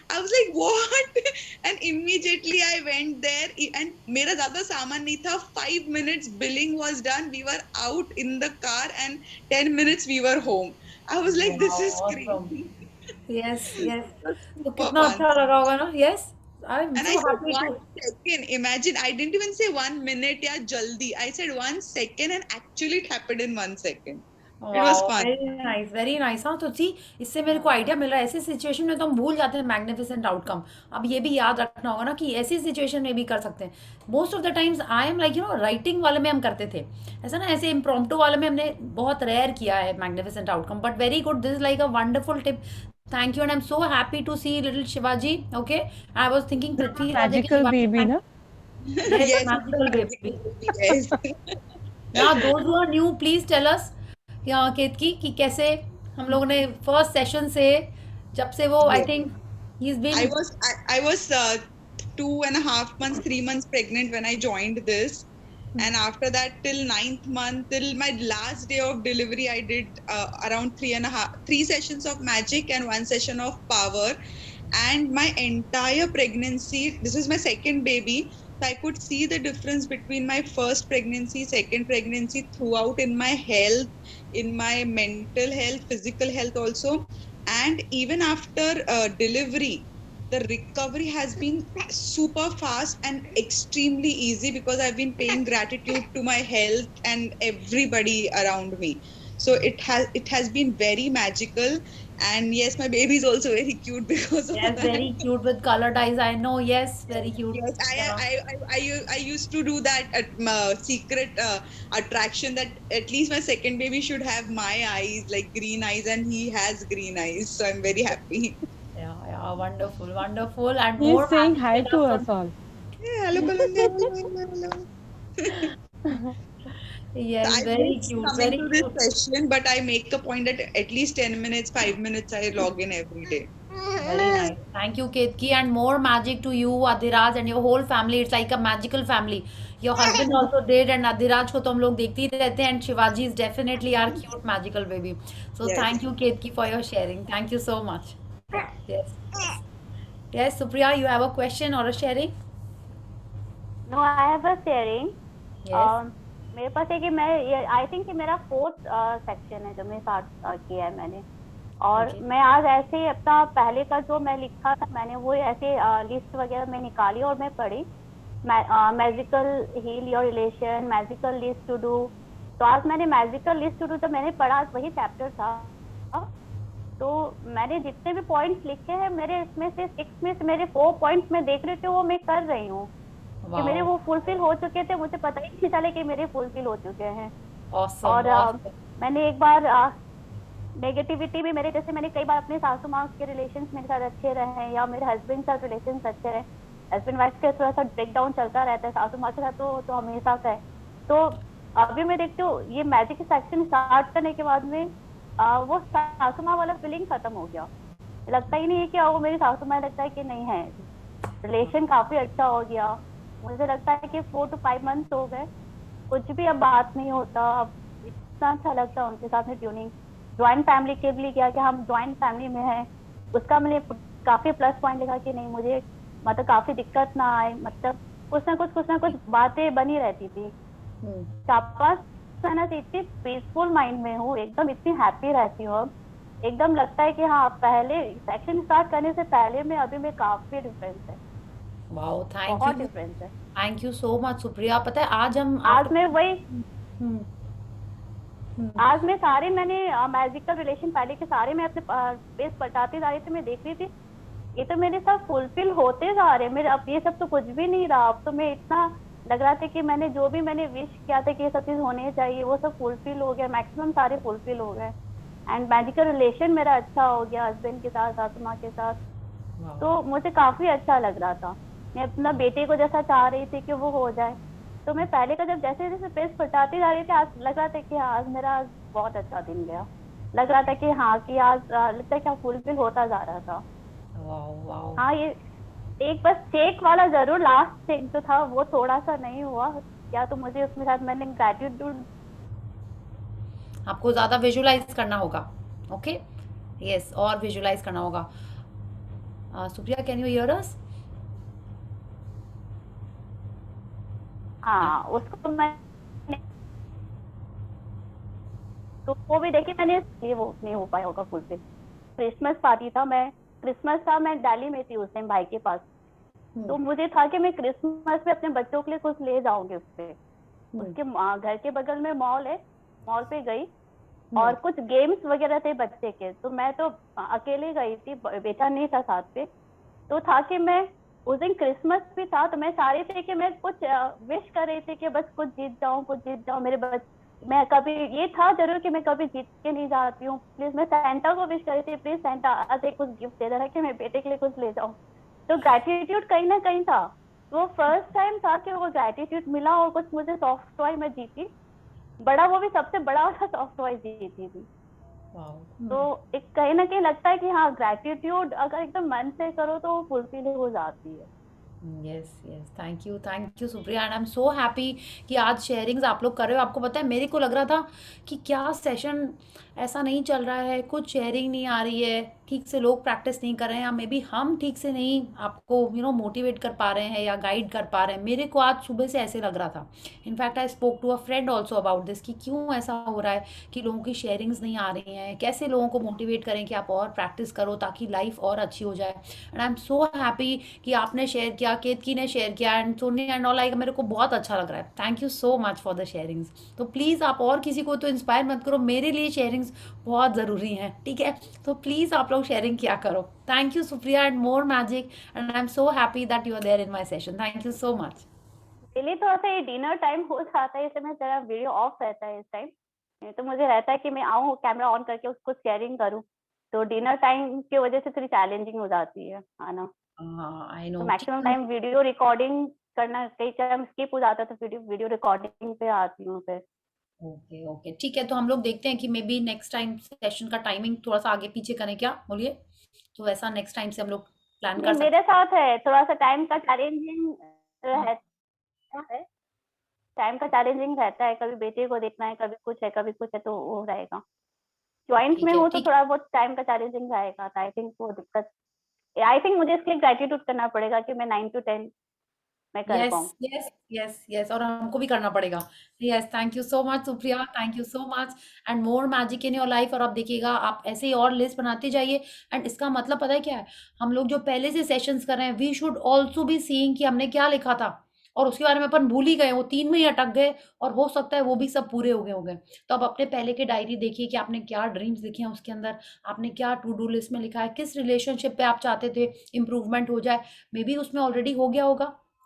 I was like, what? And immediately I went there, and मेरा ज्यादा सामान नहीं था. 5 minutes billing was done. We were out in the car, and 10 minutes we were home. I was like, this is crazy. Yes, yes. तो कितना अच्छा लगा होगा ना? Yes. I'm And I so said happy to. 1 second. Imagine, I didn't even say 1 minute या जल्दी. I said 1 second, and actually it happened in 1 second. It was wow, fun. Very nice. हाँ, तो सी इससे मेरे को आइडिया मिल रहा है. ऐसी सिचुएशन में तो हम भूल जाते हैं मैग्निफिसेंट आउटकम. अब ये भी याद रखना होगा ना कि ऐसी सिचुएशन में भी कर सकते हैं. Most of the times I am like writing वाले में हम करते थे ऐसा ना, ऐसे इम्प्रॉम्प्टू वाले में हमने बहुत रेयर किया है magnificent outcome. But very good, this is like a wonderful tip. Thank you, and I'm so happy to see little Shivaji. Okay, I was thinking Prithvi Raj ke magical Shivaji baby ना. Yes, Yes, magical baby. yes. Now, those who are new, please tell us या केतकी कि कैसे हम लोगों ने first session से जब से वो आई Yes. Think he is been. I was 2.5 months, 3 months pregnant when I joined this. And after that, till 9th month, till my last day of delivery, I did around 3 sessions of magic and 1 session of power. And my entire pregnancy, this is my second baby, so I could see the difference between my first pregnancy, second pregnancy, throughout in my health, in my mental health, physical health also. And even after delivery, the recovery has been super fast and extremely easy, because I've been paying gratitude to my health and everybody around me. So it has been very magical. And yes, my baby is also very cute because of Yes, that. very cute with colored eyes. I know. Yes, very cute. Yes, Yeah. I used to do that at secret attraction, that at least my second baby should have my eyes, like green eyes, and he has green eyes. So I'm very happy. Yeah, wonderful, wonderful, and He more is saying hi magic to tell us all. Yeah, hello, Kalandi. Hello. Yes, I very miss cute, coming very to this cute. session, but I make a point that at least 10 minutes, 5 minutes, I log in every day. Very nice. Thank you, Ketki, and more magic to you, Adhiraj, and your whole family. It's like a magical family. Your husband also did, and Adhiraj को तो हम लोग देखते ही रहते हैं, and Shivaji is definitely our cute magical baby. So Yes. thank you, Ketki, for your sharing. Thank you so much. Yes, yes. Yes, Supriya, you have a question or a sharing? No, I have a sharing. Yes. मेरे पास है कि मैं I think कि मेरा 4th section है जो मैं start किया है मैंने. और Okay. मैं आज ऐसे ही अपना पहले का जो मैं लिखा था मैंने वो ऐसे लिस्ट वगैरह मैं निकाली और मैं पढ़ी. Magical heal your relation, magical list to do. तो आज मैंने मैजिकल लिस्ट टू डू जब मैंने पढ़ा, वही चैप्टर था. तो मैंने जितने भी पॉइंट्स लिखे हैं मेरे इसमें से 6 में से मेरे 4 पॉइंट्स मैं देख रही थी वो मैं कर रही हूँ कि मेरे वाओ वो फुलफिल हो चुके थे, मुझे पता ही नहीं चले कि मेरे फुलफिल हो चुके हैं। ऑसम और ऑसम मैंने एक बार नेगेटिविटी भी मेरे, जैसे मैंने कई बार अपने सासू माँ के रिलेशंस मेरे साथ अच्छे रहे हैं या मेरे हस्बैंड के साथ रिलेशंस अच्छे रहे, हस्बैंड वाइफ के थोड़ा सा ब्रेक डाउन चलता रहता है, सासू माँ के साथ तो हमेशा का है। तो अभी मैं देखती हूँ ये मैजिक सेक्शन स्टार्ट करने के बाद में वो सासू माँ वाला फीलिंग खत्म हो गया, लगता ही नहीं है कि वो मेरी सासू माँ, लगता है कि नहीं है, रिलेशन काफी अच्छा हो गया। मुझे लगता है कि 4 to 5 मंथ्स हो गए, कुछ भी अब बात नहीं होता, अब इतना अच्छा लगता है उनके साथ में ट्यूनिंग। ज्वाइंट फैमिली के लिए क्या कि हम ज्वाइंट फैमिली में हैं, उसका मैंने काफी प्लस पॉइंट लिखा कि नहीं मुझे मतलब काफी दिक्कत ना आए, मतलब कुछ ना कुछ बातें बनी रहती थी। चापास रहना से इतनी पीसफुल माइंड में हूँ, एकदम इतनी हैप्पी रहती हूँ अब, एकदम लगता है कि हाँ पहले सेक्शन स्टार्ट करने से पहले में अभी में काफी डिफरेंस है, वाओ थैंक बहुत यू डिफरेंस है। Thank you so much Supriya. पता है आज हम आज मैं वही हम्म, आज मैं सारे मैंने मैजिकल रिलेशन पहले के सारे मैं अपने पेज पलटाती जा रही थी, मैं देख रही थी ये तो मेरे साथ फुलफिल होते जा रहे, मेरे अब ये सब तो कुछ भी नहीं रहा, अब तो मैं इतना लग रहा था कि मैंने जो भी मैंने विश किया था कि ये सब चीज होने चाहिए वो सब फुलफिल हो गया, मैक्सिमम सारे फुलफिल हो गए। एंड मैजिकल रिलेशन मेरा अच्छा हो गया हस्बैंड के साथ, सासू माँ के साथ, तो मुझे काफी अच्छा लग रहा था। मैं अपना बेटे को जैसा चाह रही थी कि वो हो जाए, तो मैं पहले का जब जैसे जैसे पेज पलटाती जा रही थी आज लग रहा था कि आज मेरा बहुत अच्छा दिन गया, लग रहा था कि हाँ कि आज लगता है कि फुलफिल होता जा रहा था। वाओ वाओ हाँ ये एक बस चेक वाला जरूर, लास्ट चेक जो था वो थोड़ा सा नहीं हुआ, या तो मुझे उसमें साथ मैंने ग्रेटिट्यूड आपको ज़्यादा विजुलाइज करना होगा। ओके यस और विजुलाइज करना होगा। सुप्रिया कैन यू हियर अस? हाँ उसको मैंने तो वो भी देखी मैंने, इसलिए वो नहीं हो पाया होगा फुलफिल। क्रिसमस पार्टी था, मैं क्रिसमस था मैं दिल्ली में थी उस टाइम भाई के पास, तो मुझे था कि मैं क्रिसमस पे अपने बच्चों के लिए कुछ ले जाऊंगी उसपे, उसके घर के बगल में मॉल है, मॉल पे गई और कुछ गेम्स वगैरह थे बच्चे के, तो मैं तो अकेले गई थी, बेटा नहीं था साथ पे, तो था कि मैं उस दिन क्रिसमस भी था तो मैं सारे थे कि मैं कुछ विश कर रही थी कि बस कुछ जीत जाऊं मेरे बच्चे, मैं कभी ये था जरूर कि मैं कभी जीत के नहीं जाती हूँ, प्लीज मैं सेंटा को विश कर रही थी प्लीज सेंटा आज एक कुछ गिफ्ट दे रहा कि मैं बेटे के लिए कुछ ले जाऊं, तो ग्रेटिट्यूड कहीं ना कहीं था। वो फर्स्ट टाइम था कि वो ग्रेटिट्यूड मिला और कुछ मुझे सॉफ्ट टॉय मैं जीती, बड़ा वो भी सबसे बड़ा वाला सॉफ्ट टॉय जीती थी। तो एक कहीं ना कहीं लगता है कि हाँ ग्रेटिट्यूड अगर एकदम मन से करो तो वो फुलफिल हो जाती है। Yes yes thank you Supriya and I am so happy कि आज शेयरिंग्स आप लोग कर रहे हो। आपको पता है मेरे को लग रहा था कि क्या सेशन ऐसा नहीं चल रहा है, कुछ शेयरिंग नहीं आ रही है, ठीक से लोग प्रैक्टिस नहीं कर रहे हैं, या मे बी हम ठीक से नहीं आपको मोटिवेट कर पा रहे हैं या गाइड कर पा रहे हैं। मेरे को आज सुबह से ऐसे लग रहा था। In fact I spoke to a friend also about this कि क्यों ऐसा हो रहा है कि लोगों की शेयरिंग्स नहीं आ रही हैं, कैसे लोगों को मोटिवेट करें कि आप और प्रैक्टिस करो ताकि लाइफ और अच्छी हो जाए। And I am so happy कि आपने शेयर किया, केतकी ने शेयर किया and Soni and all, like मेरे को बहुत अच्छा लग रहा है। Thank you so much for the sharings. तो प्लीज़ आप और किसी को तो इंस्पायर मत करो, मेरे लिए शेयरिंग्स बहुत ज़रूरी हैं, ठीक है? तो प्लीज़ आप लोग शेयरिंग किया करो। Thank you Supriya and more magic and I am so happy that you are there in my session. Thank you so much. Daily थोड़ा सा ये डिनर टाइम हो जाता है, इसे मैं जरा वीडियो ऑफ रहता है इस टाइम, नहीं तो मुझे रहता है कि मैं आऊँ कैमरा ऑन करके उसको शेयरिंग करूँ, तो डिनर टाइम की वजह से थोड़ी चैलेंजिंग हो जाती है आना, हाँ आई तो know, maximum time video recording करना, कई टाइम स्किप हो जाता है तो वीडियो रिकॉर्डिंग पे आती हूँ फिर। ओके ओके ठीक है। तो हम लोग देखते हैं कि may be next time session का टाइमिंग थोड़ा सा आगे पीछे करें, क्या बोलिए? तो वैसा नेक्स्ट टाइम से हम लोग प्लान नहीं कर सकते मेरे साथ है थोड़ा सा टाइम का चैलेंजिंग हैं। रहता है, टाइम का चैलेंजिंग रहता है, कभी बेटे को देखना है, कभी कुछ है तो वो रहेगा। ज्वाइंट में ठीक है हो तो ठीक थोड़ा बहुत टाइम का चैलेंजिंग रहेगा, तो आई थिंक वो दिक्कत, आई थिंक मुझे इसके लिए ग्रेटिट्यूड करना पड़ेगा कि मैं 9 to 10 मैं कर यस पाऊँ। यस यस यस और हमको भी करना पड़ेगा। Yes thank you so much Supriya, thank you so much and more magic in your life. और आप देखिएगा आप ऐसे ही और लिस्ट बनाते जाइए। एंड इसका मतलब पता है क्या है, हम लोग जो पहले से सेशंस कर रहे हैं we should also be seeing कि हमने क्या लिखा था, और उसके बारे में अपन भूल ही गए, वो 3 में ही अटक गए और हो सकता है वो भी सब पूरे हो गए होंगे। तो अब अपने पहले की डायरी देखिए कि आपने क्या ड्रीम्स लिखे हैं उसके अंदर, आपने क्या टू डू लिस्ट में लिखा है, किस रिलेशनशिप पे आप चाहते थे इम्प्रूवमेंट हो जाए, मे बी उसमें ऑलरेडी हो गया होगा।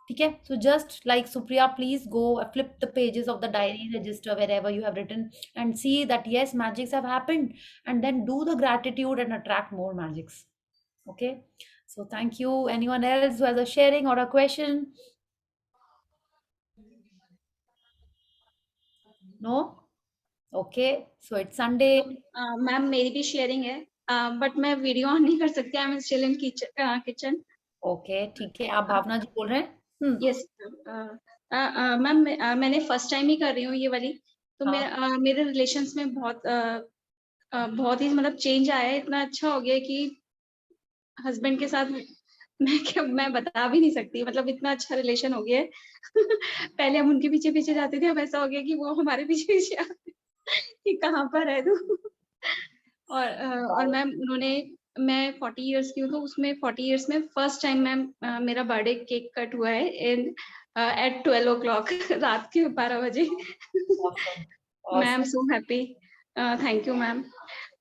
ठीक है, so just like Supriya, please go flip the pages of the diary register wherever you have written and see that yes, magics have happened, and then do the gratitude and attract more magics. Okay, so thank you. Anyone else who has a sharing or a question? No? Okay, so it's Sunday. Ma'am मेरी भी sharing है, but मैं video on नहीं कर सकती, I am still in kitchen. Okay, ठीक है, आप भावना जी बोल रहे हैं? यस मैम, मैंने फर्स्ट टाइम ही कर रही हूँ ये वाली, तो हाँ। मेरे रिलेशंस में बहुत ही मतलब चेंज आया है, इतना अच्छा हो गया है कि हस्बैंड के साथ मैं बता भी नहीं सकती, मतलब इतना अच्छा रिलेशन हो गया है। पहले हम उनके पीछे पीछे जाते थे, अब ऐसा हो गया कि वो हमारे पीछे पीछे आते कि कहाँ पर है तू। और मैम मैं 40 इयर्स की हूँ, तो उसमें 40 इयर्स में फर्स्ट टाइम मैम मेरा बर्थडे केक कट हुआ है एट 12 o'clock रात के 12 बजे। Ma'am so happy, thank you ma'am.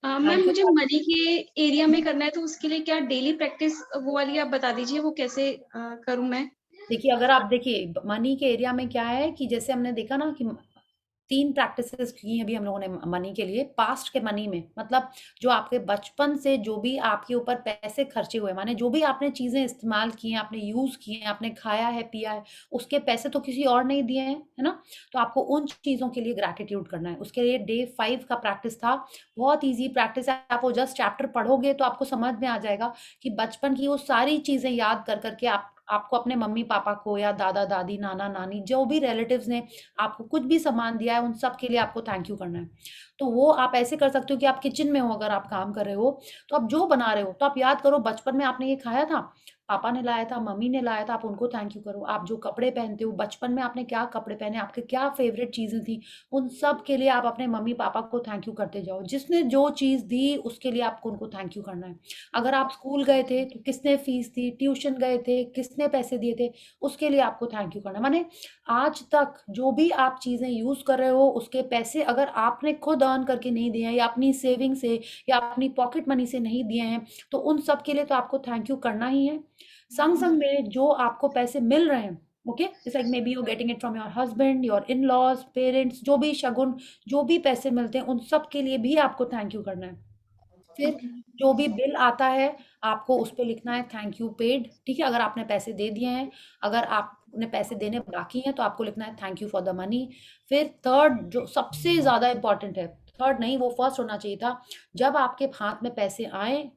Ma'am मुझे मनी के एरिया में करना है, तो उसके लिए क्या डेली प्रैक्टिस वो वाली आप बता दीजिए, वो कैसे करूँ मैं? देखिए, अगर आप देखिए मनी के एरिया में क्या है कि जैसे हमने देखा ना कि 3 प्रैक्टिसेस की हैं अभी हम लोगों ने मनी के लिए। पास्ट के मनी में मतलब जो आपके बचपन से जो भी आपके ऊपर पैसे खर्चे हुए, माने जो भी आपने चीज़ें इस्तेमाल की हैं, आपने यूज़ किए हैं, आपने खाया है, पिया है, उसके पैसे तो किसी और ने दिए हैं, है ना? तो आपको उन चीज़ों के लिए ग्रैटिट्यूड करना है। उसके लिए डे 5 का प्रैक्टिस था। बहुत ईज़ी प्रैक्टिस है, आप वो जस्ट चैप्टर पढ़ोगे तो आपको समझ में आ जाएगा कि बचपन की वो सारी चीज़ें याद कर के आपको अपने मम्मी-पापा को या दादा-दादी, नाना-नानी जो भी रिलेटिव्स ने आपको कुछ भी सामान दिया है, उन सब के लिए आपको थैंक यू करना है। तो वो आप ऐसे कर सकते हो कि आप किचन में हो, अगर आप काम कर रहे हो, तो आप जो बना रहे हो, तो आप याद करो बचपन में आपने ये खाया था, पापा ने लाया था, मम्मी ने लाया था, आप उनको थैंक यू करो। आप जो कपड़े पहनते हो, बचपन में आपने क्या कपड़े पहने, आपके क्या फेवरेट चीज़ें थी, उन सब के लिए आप अपने मम्मी-पापा को थैंक यू करते जाओ। जिसने जो चीज़ दी, उसके लिए आपको उनको थैंक यू करना है। अगर आप स्कूल गए थे, तो किसने फीस दी, ट्यूशन गए थे, किसने पैसे दिए थे, उसके लिए आपको थैंक यू करना है। माने आज तक जो भी आप चीज़ें यूज़ कर रहे हो, उसके पैसे अगर आपने खुद अर्न करके नहीं दिए हैं या अपनी सेविंग से या अपनी पॉकेट मनी से नहीं दिए हैं, तो उन सब के लिए तो आपको थैंक यू करना ही है। संग-संग में जो आपको पैसे मिल रहे हैं, okay, it's like maybe you getting it from your husband, your in laws, parents, जो भी शगुन, जो भी पैसे मिलते हैं, उन सब के लिए भी आपको थैंक यू करना है। फिर जो भी बिल आता है, आपको उस पे लिखना है थैंक यू पेड, ठीक है? अगर आपने पैसे दे दिए हैं, अगर आपने पैसे देने बाकी हैं, तो आपको लिखना है thank you for the money. फिर थर्ड जो सबसे ज़्यादा इम्पोर्टेंट है, थर्ड नहीं वो फर्स्ट होना चाहिए था, जब आपके हाथ में पैसे आएँ,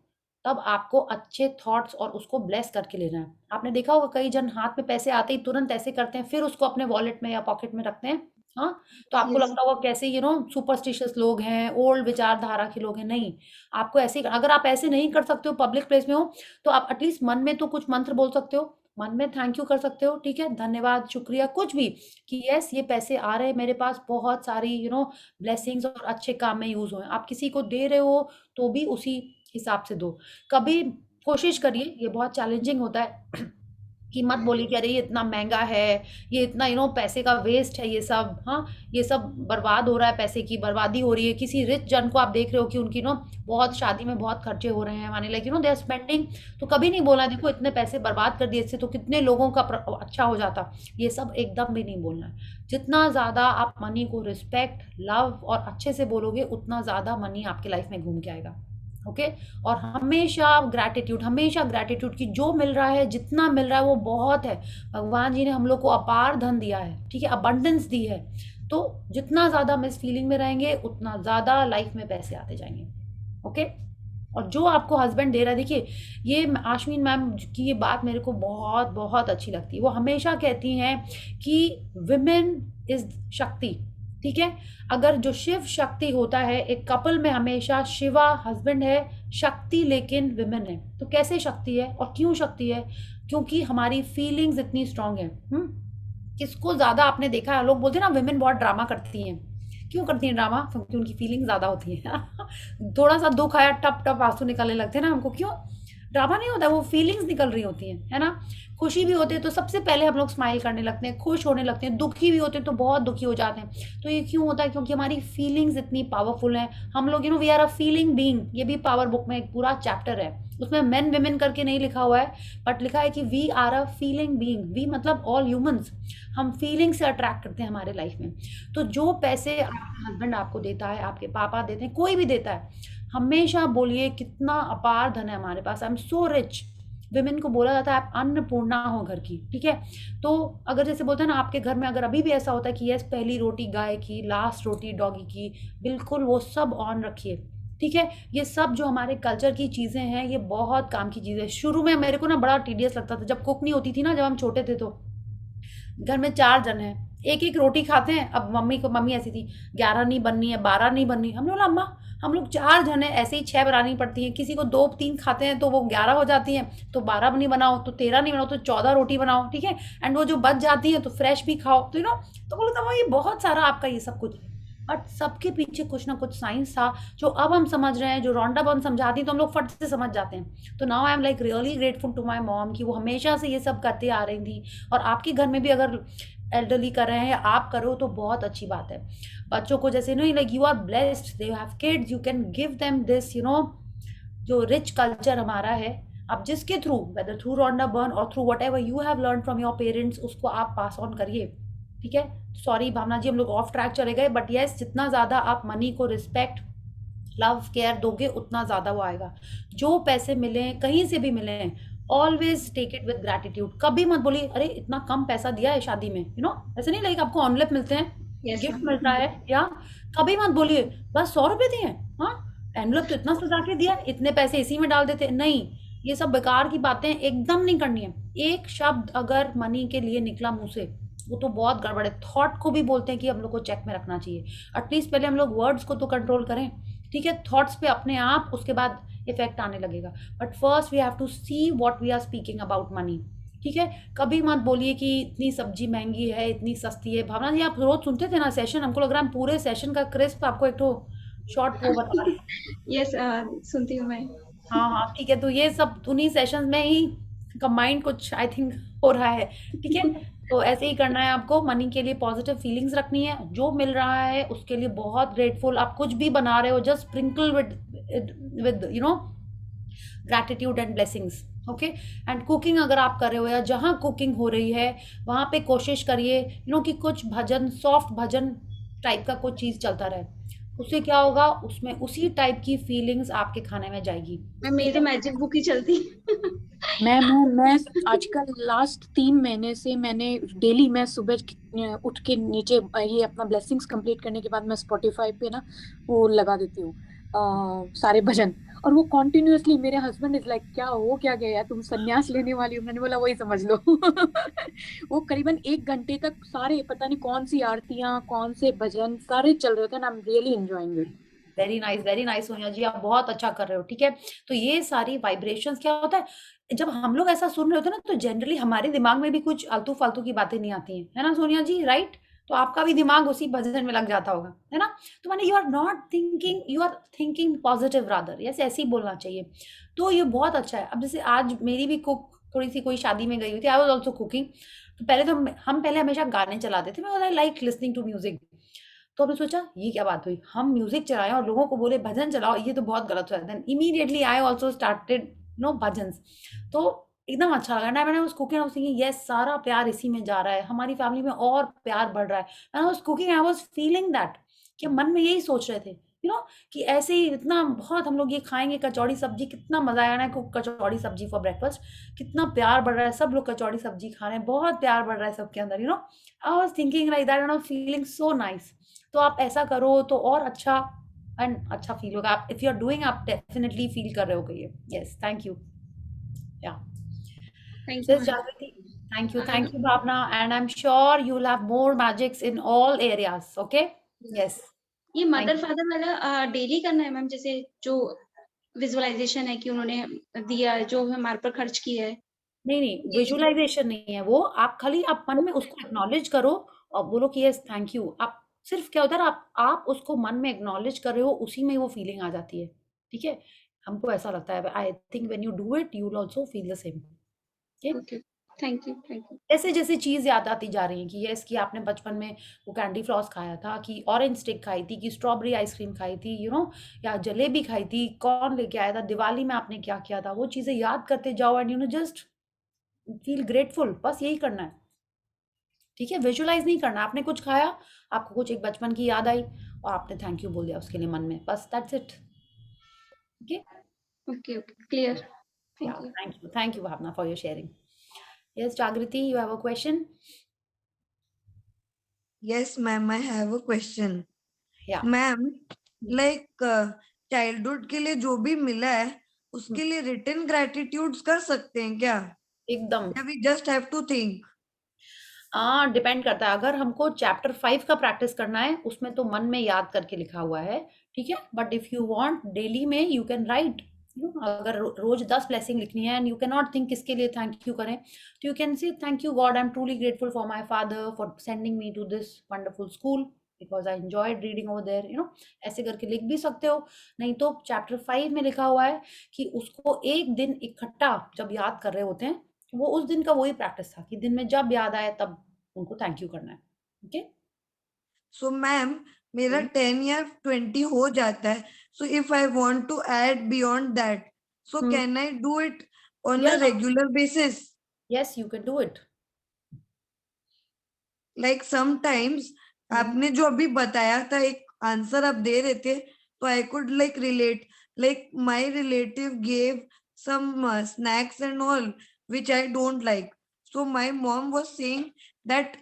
तब आपको अच्छे थॉट्स और उसको ब्लेस करके लेना है। आपने देखा होगा कई जन हाथ में पैसे आते ही तुरंत ऐसे करते हैं, फिर उसको अपने वॉलेट में या पॉकेट में रखते हैं, हाँ? तो आपको Yes. लगता होगा कैसे सुपरस्टिशियस लोग हैं, ओल्ड विचारधारा के लोग हैं, नहीं। आपको ऐसे ही अगर आप ऐसे नहीं कर सकते हो, पब्लिक प्लेस में हो, तो आप एटलीस्ट मन में तो कुछ मंत्र बोल सकते हो, मन में थैंक यू कर सकते हो, ठीक है? धन्यवाद, शुक्रिया, कुछ भी कि यस ये पैसे आ रहे हैं मेरे पास, बहुत सारी ब्लेसिंग्स और अच्छे काम में यूज़ हुए हैं। आप किसी को दे रहे हो, तो भी उसी हिसाब से दो। कभी कोशिश करिए, ये बहुत चैलेंजिंग होता है कि मत बोलिए कि अरे ये इतना महँगा है, ये इतना पैसे का वेस्ट है ये सब, हाँ? ये सब बर्बाद हो रहा है, पैसे की बर्बादी हो रही है। किसी रिच जन को आप देख रहे हो कि उनकी बहुत शादी में बहुत खर्चे हो रहे हैं, माने लाइक दे आर स्पेंडिंग, तो कभी नहीं बोलना देखो इतने पैसे बर्बाद कर दिए, इससे तो कितने लोगों का अच्छा हो जाता। ये सब एकदम भी नहीं बोलना है। जितना ज़्यादा आप मनी को रिस्पेक्ट, लव और अच्छे से बोलोगे, उतना ज़्यादा मनी आपके लाइफ में घूम के आएगा। ओके, और हमेशा ग्रैटिट्यूड कि जो मिल रहा है, जितना मिल रहा है वो बहुत है। भगवान जी ने हम लोग को अपार धन दिया है, ठीक है, अबंडेंस दी है। तो जितना ज़्यादा हम इस फीलिंग में रहेंगे, उतना ज़्यादा लाइफ में पैसे आते जाएंगे। ओके, और जो आपको हस्बैंड दे रहा है, देखिए ये आश्विन मैम की ये बात मेरे को बहुत बहुत अच्छी लगती है। वो हमेशा कहती हैं कि विमेन इज शक्ति, ठीक है? अगर जो शिव शक्ति होता है, एक कपल में हमेशा शिवा हस्बैंड है, शक्ति लेकिन विमेन है। तो कैसे शक्ति है और क्यों शक्ति है? क्योंकि हमारी फीलिंग्स इतनी स्ट्रांग है। किसको ज़्यादा आपने देखा है, लोग बोलते हैं ना विमेन बहुत ड्रामा करती हैं। क्यों करती हैं ड्रामा? क्योंकि उनकी फीलिंग ज़्यादा होती है। थोड़ा सा दुख आया, टप टप आंसू निकलने लगते हैं ना हमको, क्यों? ड्रामा नहीं होता, वो फीलिंग्स निकल रही होती हैं, है ना। खुशी भी होती है तो सबसे पहले हम लोग स्माइल करने लगते हैं, खुश होने लगते हैं, दुखी भी होते हैं तो बहुत दुखी हो जाते हैं। तो ये क्यों होता है? क्योंकि हमारी फीलिंग्स इतनी पावरफुल हैं। हम लोग we are a feeling being, ये भी पावर बुक में एक पूरा चैप्टर है, उसमें मेन विमेन करके नहीं लिखा हुआ है, बट लिखा है कि we are a feeling being. We मतलब ऑल ह्यूमंस, हम फीलिंग से अट्रैक्ट करते हैं हमारे लाइफ में। तो जो पैसे आपका हस्बैंड आपको देता है, आपके पापा देते हैं, कोई भी देता है, हमेशा बोलिए कितना अपार धन है हमारे पास, I am so rich. Women को बोला जाता है आप अन्नपूर्णा हो घर की, ठीक है। तो अगर जैसे बोलते हैं ना, आपके घर में अगर अभी भी ऐसा होता है कि यस पहली रोटी गाय की, लास्ट रोटी डॉगी की, बिल्कुल वो सब ऑन रखिए, ठीक है। ये सब जो हमारे कल्चर की चीज़ें हैं, ये बहुत काम की चीज़ें। शुरू में मेरे को ना बड़ा टीडियस लगता था जब कुक नहीं होती थी ना, जब हम छोटे थे। तो घर में 4 जन हैं, एक एक रोटी खाते हैं। अब मम्मी ऐसी थी, 11 नहीं बननी है, 12 नहीं बननी। हमने बोला अम्मा हम लोग 4 जन हैं, ऐसे ही 6 बनानी पड़ती हैं। किसी को 2-3 खाते हैं तो वो 11 हो जाती हैं, तो 12 नहीं बनाओ, तो 13 नहीं बनाओ, तो 14 रोटी बनाओ, ठीक है। एंड वो जो बच जाती हैं तो फ्रेश भी खाओ, तो तो बोला था ये बहुत सारा आपका ये सब कुछ। बट सबके पीछे कुछ ना कुछ साइंस था, जो अब हम समझ रहे हैं, जो रोंडा बर्न समझाती हैं तो हम लोग फट से समझ जाते हैं। तो now I am like really grateful to my mom कि वो हमेशा से ये सब करते आ रही थी। और आपके घर में भी अगर एल्डरली कर रहे हैं या आप करो तो बहुत अच्छी बात है। बच्चों को जैसे like you are blessed, they have kids, you can give them this जो रिच कल्चर हमारा है। आप जिसके through, whether through Rhonda Byrne और through whatever you have learn from your parents, उसको आप पास ऑन करिए, ठीक है। सॉरी भावना जी, हम लोग ऑफ ट्रैक चले गए, बट यस जितना ज़्यादा आप मनी को रिस्पेक्ट, लव, केयर दोगे उतना ज़्यादा वो आएगा। जो पैसे मिले कहीं से भी मिले, always take it with gratitude. कभी मत बोलिए अरे इतना कम पैसा दिया है शादी में, ऐसे नहीं, लाइक आपको ऑनलेट मिलते हैं, Yes, गिफ्ट ma'am. मिलता है, या कभी मत बोलिए बस 100 रुपये दिए, हाँ एनवलप तो इतना सजा के दिया, इतने पैसे इसी में डाल देते। नहीं, ये सब बेकार की बातें एकदम नहीं करनी है। एक शब्द अगर मनी के लिए निकला मुंह से, वो तो बहुत गड़बड़ है। थॉट को भी बोलते हैं कि हम लोग को चेक में रखना चाहिए। एटलीस्ट पहले हम लोग वर्ड्स को तो कंट्रोल करें, ठीक है। थॉट्स पे अपने आप उसके बाद इफेक्ट आने लगेगा। But first we have to see what we are speaking about money, ठीक है। कभी मत बोलिए कि इतनी सब्जी महंगी है, इतनी सस्ती है। भावना जी आप रोज सुनते थे ना सेशन, हमको लग रहा है हम पूरे सेशन का क्रिस्प आपको एक तो शॉर्ट वो बता रहे हैं। Yes, सुनती हूँ मैं. हाँ हाँ ठीक है, तो ये सब उन्हीं सेशंस में ही कंबाइंड कुछ आई थिंक हो रहा है, ठीक है। तो ऐसे ही करना है आपको। मनी के लिए पॉजिटिव फीलिंग्स रखनी है, जो मिल रहा है उसके लिए बहुत ग्रेटफुल। आप कुछ भी बना रहे हो, just sprinkle with gratitude and blessings, okay. And cooking अगर आप कर रहे हो या जहाँ कुकिंग हो रही है वहाँ पे कोशिश करिए कि कुछ भजन, सॉफ्ट भजन टाइप का कुछ चीज़ चलता रहे। उससे क्या होगा, उसमें उसी टाइप की फीलिंग्स आपके खाने में जाएगी। मैम मेरी तो मैजिक बुक ही चलती. मैं आजकल लास्ट 3 महीने से मैंने डेली, मैं सुबह उठ के नीचे ये अपना ब्लेसिंग्स कंप्लीट करने के बाद मैं स्पॉटिफाई पे ना वो लगा देती हूँ सारे भजन, और वो कॉन्टिन्यूअसली। मेरे हस्बैंड इज लाइक क्या हो क्या गया यार, तुम संन्यास लेने वाली हो? मैंने बोला वही समझ लो। वो करीबन 1 घंटे तक सारे, पता नहीं कौन सी आरतियां, कौन से भजन सारे चल रहे थे, I am really enjoying it. Very nice Sonia ji, आप बहुत अच्छा कर रहे हो, ठीक है। तो ये सारी वाइब्रेशंस क्या होता है, जब हम लोग ऐसा सुन रहे होते हैं ना, तो जनरली हमारे दिमाग में भी कुछ आलतू फालतू की बातें नहीं आती हैं, है ना सोनिया जी, राइट। तो आपका भी दिमाग उसी भजन में लग जाता होगा, है ना। तो माने you are not thinking, you are thinking positive rather, yes ऐसे ही बोलना चाहिए। तो ये बहुत अच्छा है। अब जैसे आज मेरी भी कुक थोड़ी सी कोई शादी में गई हुई थी, आई वॉज ऑल्सो कुकिंग। तो पहले तो हम पहले हमेशा गाने चलाते थे, मैं लाइक लिसनिंग टू म्यूजिक। तो हमने सोचा ये क्या बात हुई, हम म्यूजिक चलाएं और लोगों को बोले भजन चलाओ, ये तो बहुत गलत हुआ। Then immediately I also started bhajans. तो एकदम अच्छा लगा ना। मैंने उस cooking, I was thinking yes सारा प्यार इसी में जा रहा है, हमारी फैमिली में और प्यार बढ़ रहा है। And I was cooking, I was feeling that, कि मन में यही सोच रहे थे कि ऐसे ही इतना बहुत हम लोग ये खाएंगे कचौड़ी सब्जी, कितना मजा आया ना कचौड़ी सब्जी फॉर ब्रेकफास्ट, कितना प्यार बढ़ रहा है, सब लोग कचौड़ी सब्जी खा रहे हैं, बहुत प्यार बढ़ रहा है सबके अंदर। आई was thinking like that and I was feeling so nice. तो आप ऐसा करो तो और अच्छा एंड अच्छा फील होगा। आप इफ यू आर डूइंग, आप डेफिनेटली फील कर रहे हो ये। Yes, thank you. या Thank you, sis ma'am. Jagriti, thank you Bhavna, and I am sure you will have more magics in all areas, okay. Yes, ये थैंक मदर यू। फादर वाला daily करना है मैम, जैसे जो विजुअलाइजेशन है कि उन्होंने दिया है, जो हमारे पर खर्च किया है. नहीं विजुअलाइजेशन नहीं है वो, आप खाली आप मन में उसको एक्नॉलेज करो और बोलो कि यस थैंक यू। आप सिर्फ क्या होता है ना, आप उसको मन में एक्नॉलेज कर रहे हो, उसी में वो फीलिंग आ जाती है, ठीक है। हमको ऐसा लगता है, I think when you do it you will also feel the same. Okay, thank you, thank you. जैसे जैसे चीज याद आती जा रही है कि यस कि आपने बचपन में वो कैंडी फ्लॉस खाया था, कि ऑरेंज स्टिक खाई थी, कि स्ट्रॉबेरी आइसक्रीम खाई थी, या जलेबी खाई थी, कौन लेके आया था, दिवाली में आपने क्या किया था, वो चीजें याद करते जाओ एंड जस्ट फील ग्रेटफुल। बस यही करना है, ठीक है। विजुअलाइज नहीं करना, आपने कुछ खाया, आपको कुछ एक बचपन की याद आई और आपने थैंक यू बोल दिया उसके लिए मन में, बस that's it. Okay, okay, okay, clear. yeah, thank you. thank you Bhavna for your sharing. Yes, Jagriti, you have a question? Yes, ma'am, I have a question. Yeah. Ma'am, like childhood के लिए जो भी मिला है उसके लिए written ग्रैटिट्यूड्स कर सकते हैं क्या? एकदम या we just have to think? Depend करता है। अगर हमको चैप्टर 5 का प्रैक्टिस करना है उसमें तो मन में याद करके लिखा हुआ है, ठीक है। But if you want daily में यू कैन राइट, अगर रोज 10 ब्लेसिंग लिखनी है and you can not think किसके लिए थैंक यू करें, तो you can say thank you God, I am truly grateful for my father for sending me to this wonderful school because I enjoyed reading over there, ऐसे करके लिख भी सकते हो। नहीं तो चैप्टर 5 में लिखा हुआ है कि उसको एक दिन इकट्ठा जब याद कर रहे होते हैं, वो उस दिन का वही प्रैक्टिस था कि दिन में जब याद आए तब उनको थैंक यू करना है। ओके, सो मैम, मेरा 10 या 20 हो जाता है, so if I want to add beyond that, so can I do it on a regular basis? Yes, you can do it. Like sometimes आपने जो अभी बताया था, एक आंसर आप दे रहे थे, तो I could like relate, like my relative gave some snacks and all which I don't like, so my mom was saying that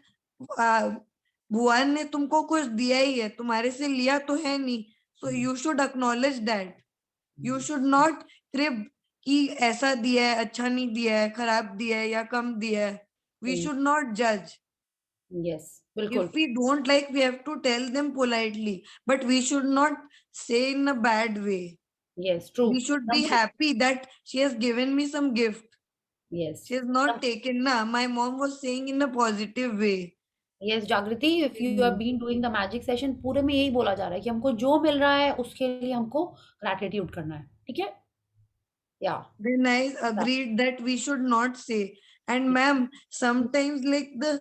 भुवन ने तुमको कुछ दिया ही है, तुम्हारे से लिया तो है नहीं, so you should acknowledge that. You should not crib कि ऐसा दिया है, अच्छा नहीं दिया है, खराब दिया है या कम दिया है. We should not judge. Yes, बिल्कुल। If we don't like, we have to tell them politely, but we should not say in a bad way. Yes, true. We should be happy that she has given me some gift. Yes. She has not taken, na. My mom was saying in a positive way. Yes, Jagriti, if you have been doing the magic session, पूरे में यही बोला जा रहा है कि हमको जो मिल रहा है उसके लिए हमको ग्रैटिट्यूड करना है, ठीक है। Yeah. Then I agreed that we should not say. And ma'am, sometimes like the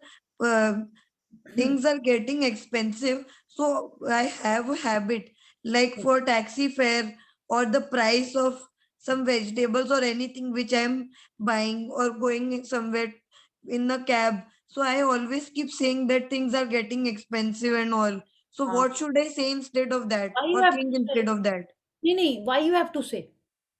things are getting expensive, so I have a habit, like for taxi fare or the price of some vegetables or anything which I'm buying or going somewhere in a cab, so I always keep saying that things are getting expensive and all. So what should I say instead of that, Why you or have think to say? instead of that? नहीं, why you have to say?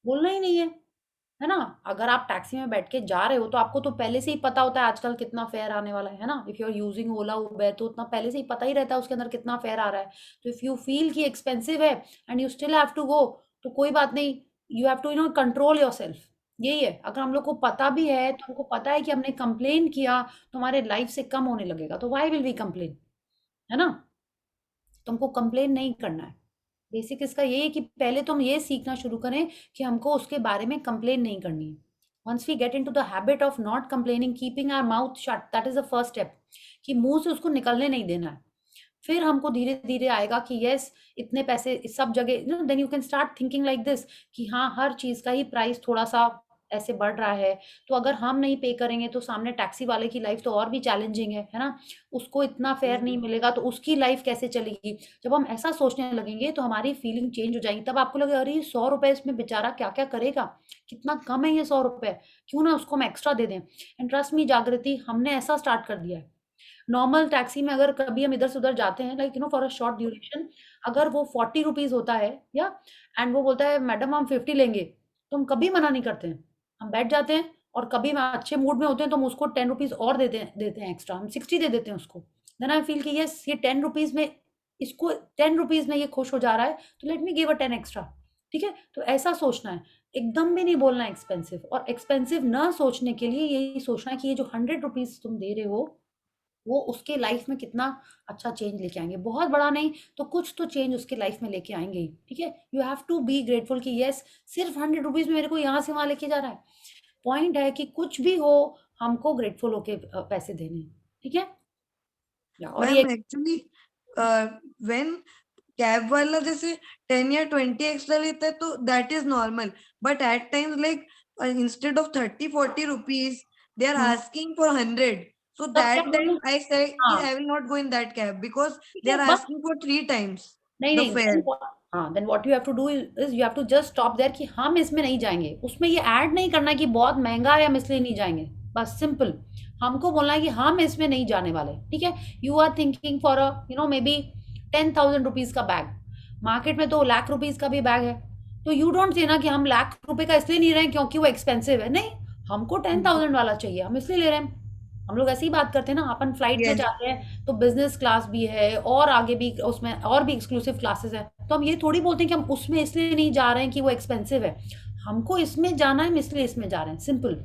बोलना ही नहीं है ना। अगर आप taxi में बैठ के जा रहे हो तो आपको तो पहले से ही पता होता है आजकल कितना फेयर आने वाला है ना। If you are using Ola Uber तो उतना पहले से ही पता ही रहता है उसके अंदर कितना फेयर आ रहा है। तो इफ यू फील कि एक्सपेंसिव है and you still have to go, तो कोई बात नहीं, you have to control yourself. यही है, अगर हम लोग को पता भी है तो हमको पता है कि हमने कंप्लेन किया तो हमारे लाइफ से कम होने लगेगा, तो वाई विल वी कंप्लेन, है ना। तुमको कंप्लेन नहीं करना है। बेसिक इसका ये है कि पहले तुम ये सीखना शुरू करें कि हमको उसके बारे में कंप्लेन नहीं करनी है। Once we get into the habit of not complaining, keeping our mouth shut, that is the first step, कि मुंह से उसको निकलने नहीं देना है। फिर हमको धीरे धीरे आएगा कि यस इतने पैसे सब जगह, then you can start thinking like this कि हाँ हर चीज का ही प्राइस थोड़ा सा ऐसे बढ़ रहा है, तो अगर हम नहीं पे करेंगे तो सामने टैक्सी वाले की लाइफ तो और भी चैलेंजिंग है ना। उसको इतना फेयर नहीं मिलेगा तो उसकी लाइफ कैसे चलेगी। जब हम ऐसा सोचने लगेंगे तो हमारी फीलिंग चेंज हो जाएगी। तब आपको लगेगा अरे 100 रुपए इसमें बेचारा क्या क्या करेगा, कितना कम है ये 100 रुपए, क्यों ना उसको हम एक्स्ट्रा दे दें। एंड ट्रस्ट मी जागृति, हमने ऐसा स्टार्ट कर दिया है। नॉर्मल टैक्सी में अगर कभी हम इधर से उधर जाते हैं like for a short duration, अगर वो 40 रुपीज होता है या एंड वो बोलता है मैडम हम 50 लेंगे, तो हम कभी मना नहीं करते हैं, हम बैठ जाते हैं। और कभी हम अच्छे मूड में होते हैं तो हम उसको 10 रुपीज और देते हैं एक्स्ट्रा, हम 60 दे देते हैं उसको। देन आई फील कि यस ये 10 रुपीज में, इसको 10 रुपीज में ये खुश हो जा रहा है तो let me give a 10 extra, ठीक है। तो ऐसा सोचना है, एकदम भी नहीं बोलना एक्सपेंसिव। और एक्सपेंसिव ना सोचने के लिए यही सोचना है कि ये जो 100 रुपीज तुम दे रहे हो वो उसके लाइफ में कितना अच्छा चेंज लेके आएंगे। बहुत बड़ा नहीं तो कुछ तो चेंज उसके लाइफ में लेके आएंगे ही, ठीक है। You have to be grateful कि यस सिर्फ 100 रुपीज में मेरे को यहाँ से वहां लेके जा रहा है। पॉइंट है कि कुछ भी हो हमको ग्रेटफुल होके पैसे देने, ठीक है। और ये Ma'am, actually, when कैब वाला जैसे 10 या 20 एक्स्ट्रा लेता है तो that is normal, but at times like instead of 30-40 rupees they are asking for 100. So तब क्या that time बोलूं? I say हाँ I will not go in that cab because ठीक they है are बस asking for 3 times नहीं the नहीं fare. हाँ then what you have to do is you have to just stop there कि हम इसमें नहीं जाएंगे, उसमें ये ऐड नहीं करना कि बहुत महंगा है हम इसलिए नहीं जाएंगे, बस सिंपल हमको बोलना है कि हम इसमें नहीं जाने वाले, ठीक है। You are thinking for a maybe 10,000 rupees का बैग, मार्केट में तो लाख रुपीज का भी बैग है, तो यू डोंट से ना कि हम लाख रुपए का इसलिए नहीं रहे हैं क्योंकि वो एक्सपेंसिव है, नहीं हमको 10,000 वाला चाहिए हम इसलिए ले रहे हैं। हम लोग ऐसी ही बात करते हैं ना, अपन फ्लाइट में Yes. जाते हैं तो बिजनेस क्लास भी है और आगे भी उसमें और भी एक्सक्लूसिव क्लासेस हैं, तो हम ये थोड़ी बोलते हैं कि हम उसमें इसलिए नहीं जा रहे हैं कि वो एक्सपेंसिव है, हमको इसमें जाना है हम इसलिए इसमें जा रहे हैं, सिंपल।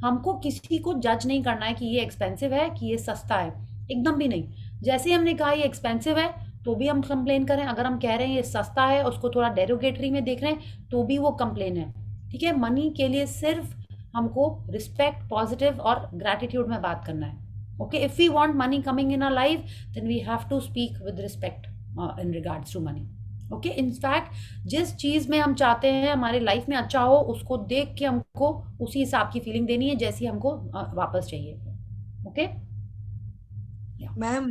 हमको किसी को जज नहीं करना है कि ये एक्सपेंसिव है कि ये सस्ता है, एकदम भी नहीं। जैसे हमने कहा ये एक्सपेंसिव है तो भी हम कंप्लेन करें, अगर हम कह रहे हैं ये सस्ता है उसको थोड़ा डेरोगेटरी में देख रहे हैं तो भी वो कंप्लेन है, ठीक है। मनी के लिए सिर्फ हमको रिस्पेक्ट, पॉजिटिव और ग्रैटिट्यूड में बात करना है, okay? If we want money coming in our life then we have to speak with respect in regards to money, okay? In fact जिस चीज में हम चाहते हैं हमारे लाइफ में अच्छा हो उसको देख के हमको उसी हिसाब की फीलिंग देनी है जैसी हमको वापस चाहिए, okay? Ma'am,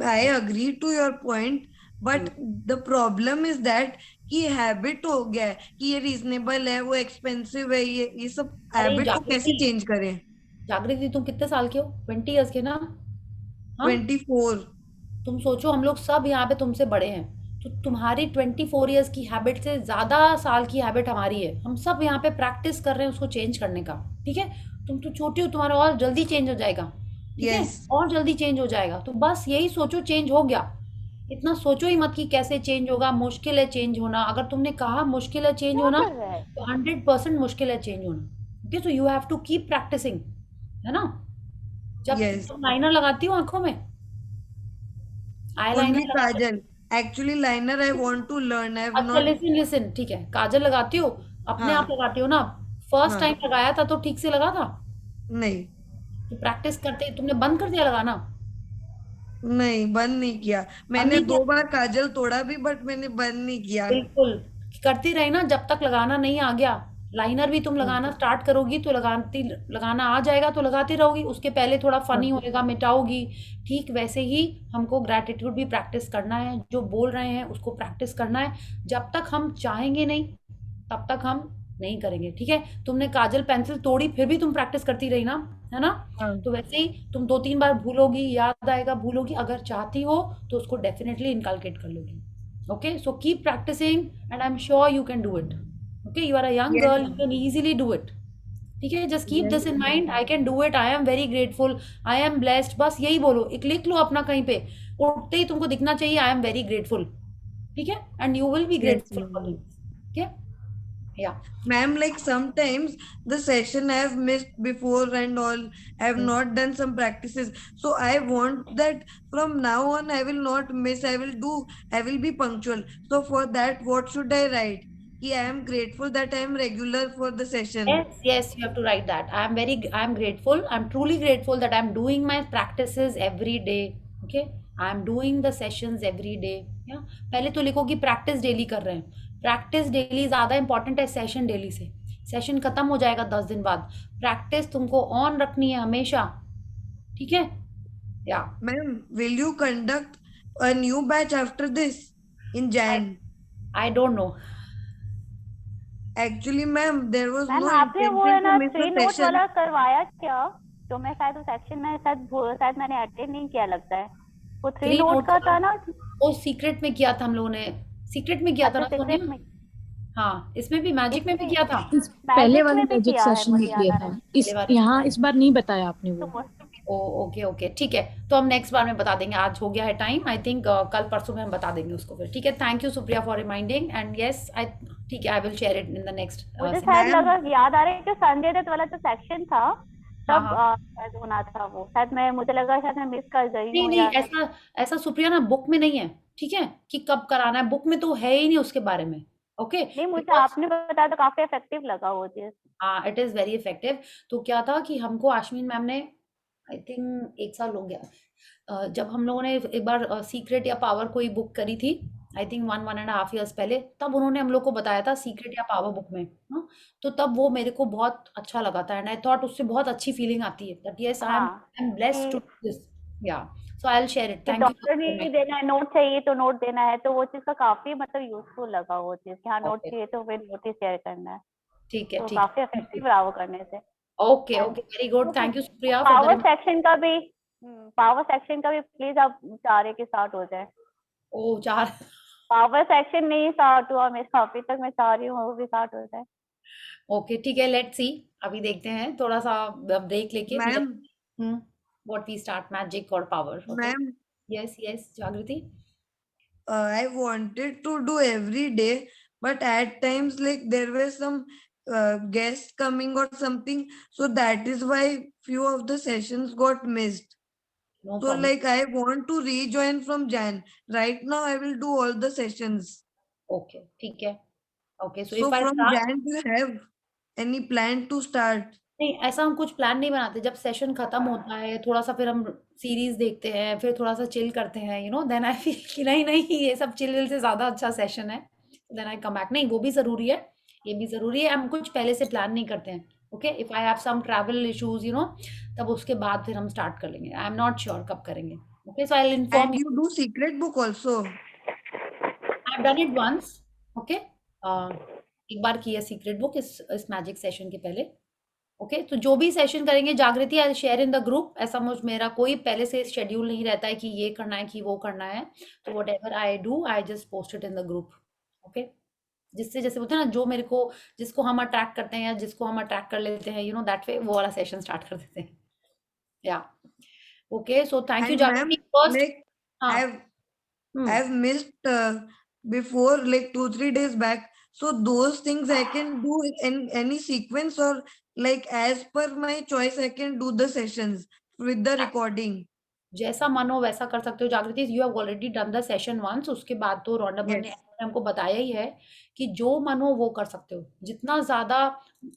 I agree to your point, but the problem is that कि हैबिट हो गया है कि ये रीजनेबल है वो एक्सपेंसिव है, ये सब अरे हैबिट को कैसे जागृति, चेंज करें? जागृति तुम कितने साल के हो? 20 ईयर्स के ना? हाँ 24. तुम सोचो हम लोग सब यहाँ पे तुमसे बड़े हैं, तो तुम्हारी 24 ईयर्स की हैबिट से ज़्यादा साल की हैबिट हमारी है, हम सब यहाँ पे प्रैक्टिस कर रहे हैं उसको चेंज करने का, ठीक है। तुम तो छोटी हो, तुम्हारा और जल्दी चेंज हो जाएगा, ठीक है, Yes. और जल्दी चेंज हो जाएगा। तो बस यही सोचो चेंज हो गया, इतना सोचो ही मत कि कैसे चेंज होगा, मुश्किल है चेंज होना। अगर तुमने कहा मुश्किल है चेंज होना तो 100% मुश्किल है चेंज होना, okay. So you have to keep practicing, है ना। जब Yes. तुम लाइनर लगाती हो आंखों में, आई Only लाइनर लगाती हो, kajal. Actually liner I want to learn. I have अच्छा not. लिसन लिसन, ठीक है, काजल लगाती हो अपने हाँ आप लगाती हो ना, फर्स्ट हाँ टाइम लगाया था तो ठीक से लगा था, नहीं तो प्रैक्टिस करते तुमने बंद कर दिया लगाना? नहीं बंद नहीं किया बंद मैंने, नहीं किया? 2 बार काजल तोड़ा भी बट मैंने बंद नहीं किया. बिल्कुल करती रही ना, जब तक लगाना नहीं आ गया। लाइनर भी तुम लगाना स्टार्ट करोगी तो लगाना आ जाएगा तो लगाती रहोगी, उसके पहले थोड़ा फनी होएगा, मिटाओगी, ठीक वैसे ही हमको ग्रैटिट्यूड भी प्रैक्टिस करना है, जो बोल रहे हैं उसको प्रैक्टिस करना है। जब तक हम चाहेंगे नहीं तब तक हम नहीं करेंगे, ठीक है। तुमने काजल पेंसिल तोड़ी फिर भी तुम प्रैक्टिस करती रही ना, है ना। तो वैसे ही तुम 2-3 बार भूलोगी, याद आएगा, भूलोगी, अगर चाहती हो तो उसको डेफिनेटली इनकलकेट कर लोगी, okay? So keep practicing and I'm sure you can do it, okay? You are a young Yes. girl, you can easily do it, ठीक है। just keep this in mind, I can do it, I am very grateful, I am blessed, बस यही बोलो, एक लिख लो अपना कहीं पे, उठते ही तुमको दिखना चाहिए I am very grateful, ठीक है, and you will be grateful for it, okay? Yeah. Ma'am, like sometimes the session I have missed before and all, I have not done some practices. So I want that from now on I will not miss. I will be punctual. So for that, what should I write? I am grateful that I am regular for the session. Yes, you have to write that. I am grateful. I'm truly grateful that I'm doing my practices every day. Okay? I am doing the sessions every day. Yeah? पहले तो लिखो कि practice daily कर रहे हैं। Practice daily ज़्यादा important है session daily से। सेशन खत्म हो जाएगा 10 दिन बाद। प्रैक्टिस तुमको ऑन रखनी है हमेशा, ठीक है? या Ma'am, will you conduct a new batch after this in Jan? I don't no. Actually, ma'am, there was ma'am no आपने वो है intention ना to miss 3 the note session. वाला करवाया क्या? जो मैं शायद उस सेक्शन में शायद मैंने अटेंड नहीं किया लगता है। वो 3 3 नोट नोट का था ना? वो सीक्रेट में किया था हम लोगों ने, सीक्रेट में किया था ना अच्छा, सोनिया? सीक्रेट में। हाँ, इसमें भी मैजिक में भी किया था। पहले वाले में भी मैजिक किया है, सेशन में मुझे किया याद आ था, रहा है। इस पहले वाले यहाँ में। इस बार नहीं बताया आपने वो। ओ ओके ठीक है, तो हम नेक्स्ट बार में बता देंगे, आज हो गया है टाइम, आई थिंक कल परसों में हम बता देंगे उसको फिर, ठीक है। Thank you Supriya for reminding and yes I, ठीक है, I will share it in the next. मुझे शायद लगा, याद आ रहा है कि संजय दत्त वाला जो सेक्शन था तब शायद होना था वो, शायद मुझे लगा शायद मैं मिस कर गई हूँ। नहीं, ऐसा सुप्रिया ना बुक में नहीं है, ठीक है, कि कब कराना है, बुक में तो है ही नहीं उसके बारे में, ओके। नहीं, मुझे आपने बताया तो काफी इफेक्टिव लगा वो चीज। हाँ, इट इज वेरी इफेक्टिव। तो क्या था कि हमको आश्विन मैम ने, आई थिंक 1 साल हो गया, जब हम लोगों ने एक बार सीक्रेट या पावर कोई बुक करी थी, आई थिंक 1.5 years पहले, तब उन्होंने हम लोग को बताया था सीक्रेट या पावर बुक में, हाँ, तो तब वो मेरे को बहुत अच्छा लगा था एंड आई थॉट उससे बहुत अच्छी फीलिंग आती है दैट यस आई हाँ एम ब्लेस्ड टू कि डू दिस, या सो आई विल शेयर इट, कि थैंक यू डॉक्टर भी देना है, नोट चाहिए तो नोट देना है, तो वो चीज का काफी मतलब यूजफुल लगा वो चीज कि हाँ नोट ओके, चाहिए तो फिर नोट ही शेयर करना है, ठीक है, तो ठीक काफी है, थैंक यू, इफेक्टिव रहा वो करने से। Okay, and okay, very good, thank you Supriya for power that. Section का भी पावर सेक्शन का भी प्लीज आप 4 के स्टार्ट हो जाए। ओ 4 पावर सेक्शन नहीं स्टार्ट हुआ मेरा अभी तक, मैं चाह रही हूँ वो भी स्टार्ट हो जाए। ओके, ठीक है, लेट्स सी, अभी देखते हैं थोड़ा सा ब्रेक लेके फिर ma'am what we start magic और power, okay, ma'am yes yes Jagriti, I wanted to do every day, but at times like there were some guests coming or something, so that is why few of the sessions got missed. No So problem, like I want to rejoin from Jan. Right now I will do all the sessions. Okay, ठीक है, okay, so So if I from start, Jan, do you have any plan to start? नहीं ऐसा हम कुछ plan नहीं बनाते, जब session खत्म होता है थोड़ा सा फिर हम सीरीज देखते हैं, फिर थोड़ा सा चिल करते हैं, you know, then I feel कि नहीं नहीं ये सब चिल विल से ज्यादा अच्छा सेशन है, देन आई कम बैक, नहीं वो भी जरूरी है, ये भी जरूरी है, हम कुछ पहले से प्लान नहीं करते हैं, okay, if I have some travel issues, you know, तब उसके बाद फिर हम स्टार्ट कर लेंगे, आई एम नॉट श्योर कब करेंगे, okay, so I will inform And you do secret book also. I have done it once, okay, एक बार की है सीक्रेट बुक इस मैजिक सेशन के पहले, ओके, तो जो भी सेशन करेंगे Jagriti I share in the group, ऐसा मुझ मेरा कोई पहले से शेड्यूल नहीं रहता है कि ये करना है कि वो करना है, तो what ever I do I just post it in the group, okay, जिससे जैसे बोलते हैं ना जो मेरे को जिसको हम अट्रैक्ट करते हैं या जिसको हम अट्रैक्ट कर लेते हैं, यू नो दैट वे वो वाला सेशन स्टार्ट कर देते हैं, या okay, so thank you And जागृति ma'am, फर्स्ट, like हाँ, I've missed before like 2-3 days back. So those things I can do in any sequence or like as per my choice I can do the sessions with the recording. जैसा मन हो वैसा कर सकते हो Jagriti, you have already done the session once, उसके बाद तो रॉन्डा मैम ने Yes. हमको बताया ही है कि जो मन हो वो कर सकते हो, जितना ज्यादा,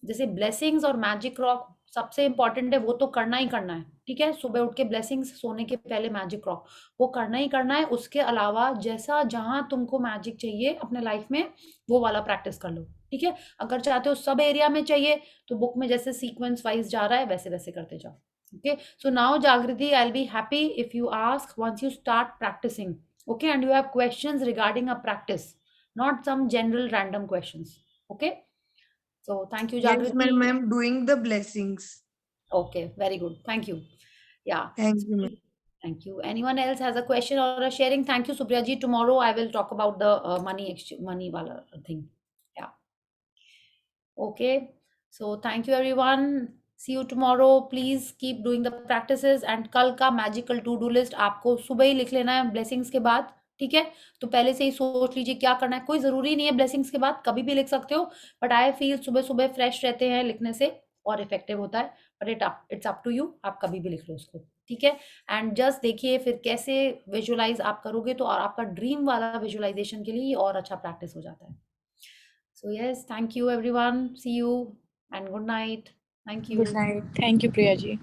जैसे ब्लेसिंग्स और मैजिक रॉक सबसे इम्पोर्टेंट है, वो तो करना ही करना है, ठीक है, सुबह उठ के ब्लेसिंग्स, सोने के पहले मैजिक रॉक, वो करना ही करना है, उसके अलावा जैसा जहां तुमको मैजिक चाहिए अपने लाइफ में वो वाला प्रैक्टिस कर लो, ठीक है, अगर चाहते हो सब एरिया में चाहिए तो बुक में जैसे सीक्वेंस वाइज जा रहा है वैसे वैसे करते जाओ, okay, so now Jagriti, I'll be happy if you ask once you start practicing, okay, and you have questions regarding a practice, not some general random questions, okay, so thank you Yes, Jagriti, ma'am, I'm doing the blessings. okay, very good, thank you, yeah, Thank you, ma'am. thank you, anyone else has a question or a sharing, thank you Supriya ji, tomorrow I will talk about the money wala thing, yeah, okay, so thank you everyone, see you tomorrow, please keep doing the practices, and कल का magical to do list आपको सुबह ही लिख लेना है blessings के बाद, ठीक है, तो पहले से ही सोच लीजिए क्या करना है, कोई जरूरी नहीं है blessings के बाद कभी भी लिख सकते हो, बट आई फील सुबह सुबह फ्रेश रहते हैं लिखने से और इफेक्टिव होता है, but it's up to you, आप कभी भी लिख लो उसको, ठीक है, एंड जस्ट देखिए फिर कैसे विजुअलाइज आप करोगे तो और आपका ड्रीम वाला विजुअलाइजेशन के लिए और अच्छा प्रैक्टिस हो जाता है, so yes, thank you everyone, see you and good night, thank you. Good night, thank you Priya ji.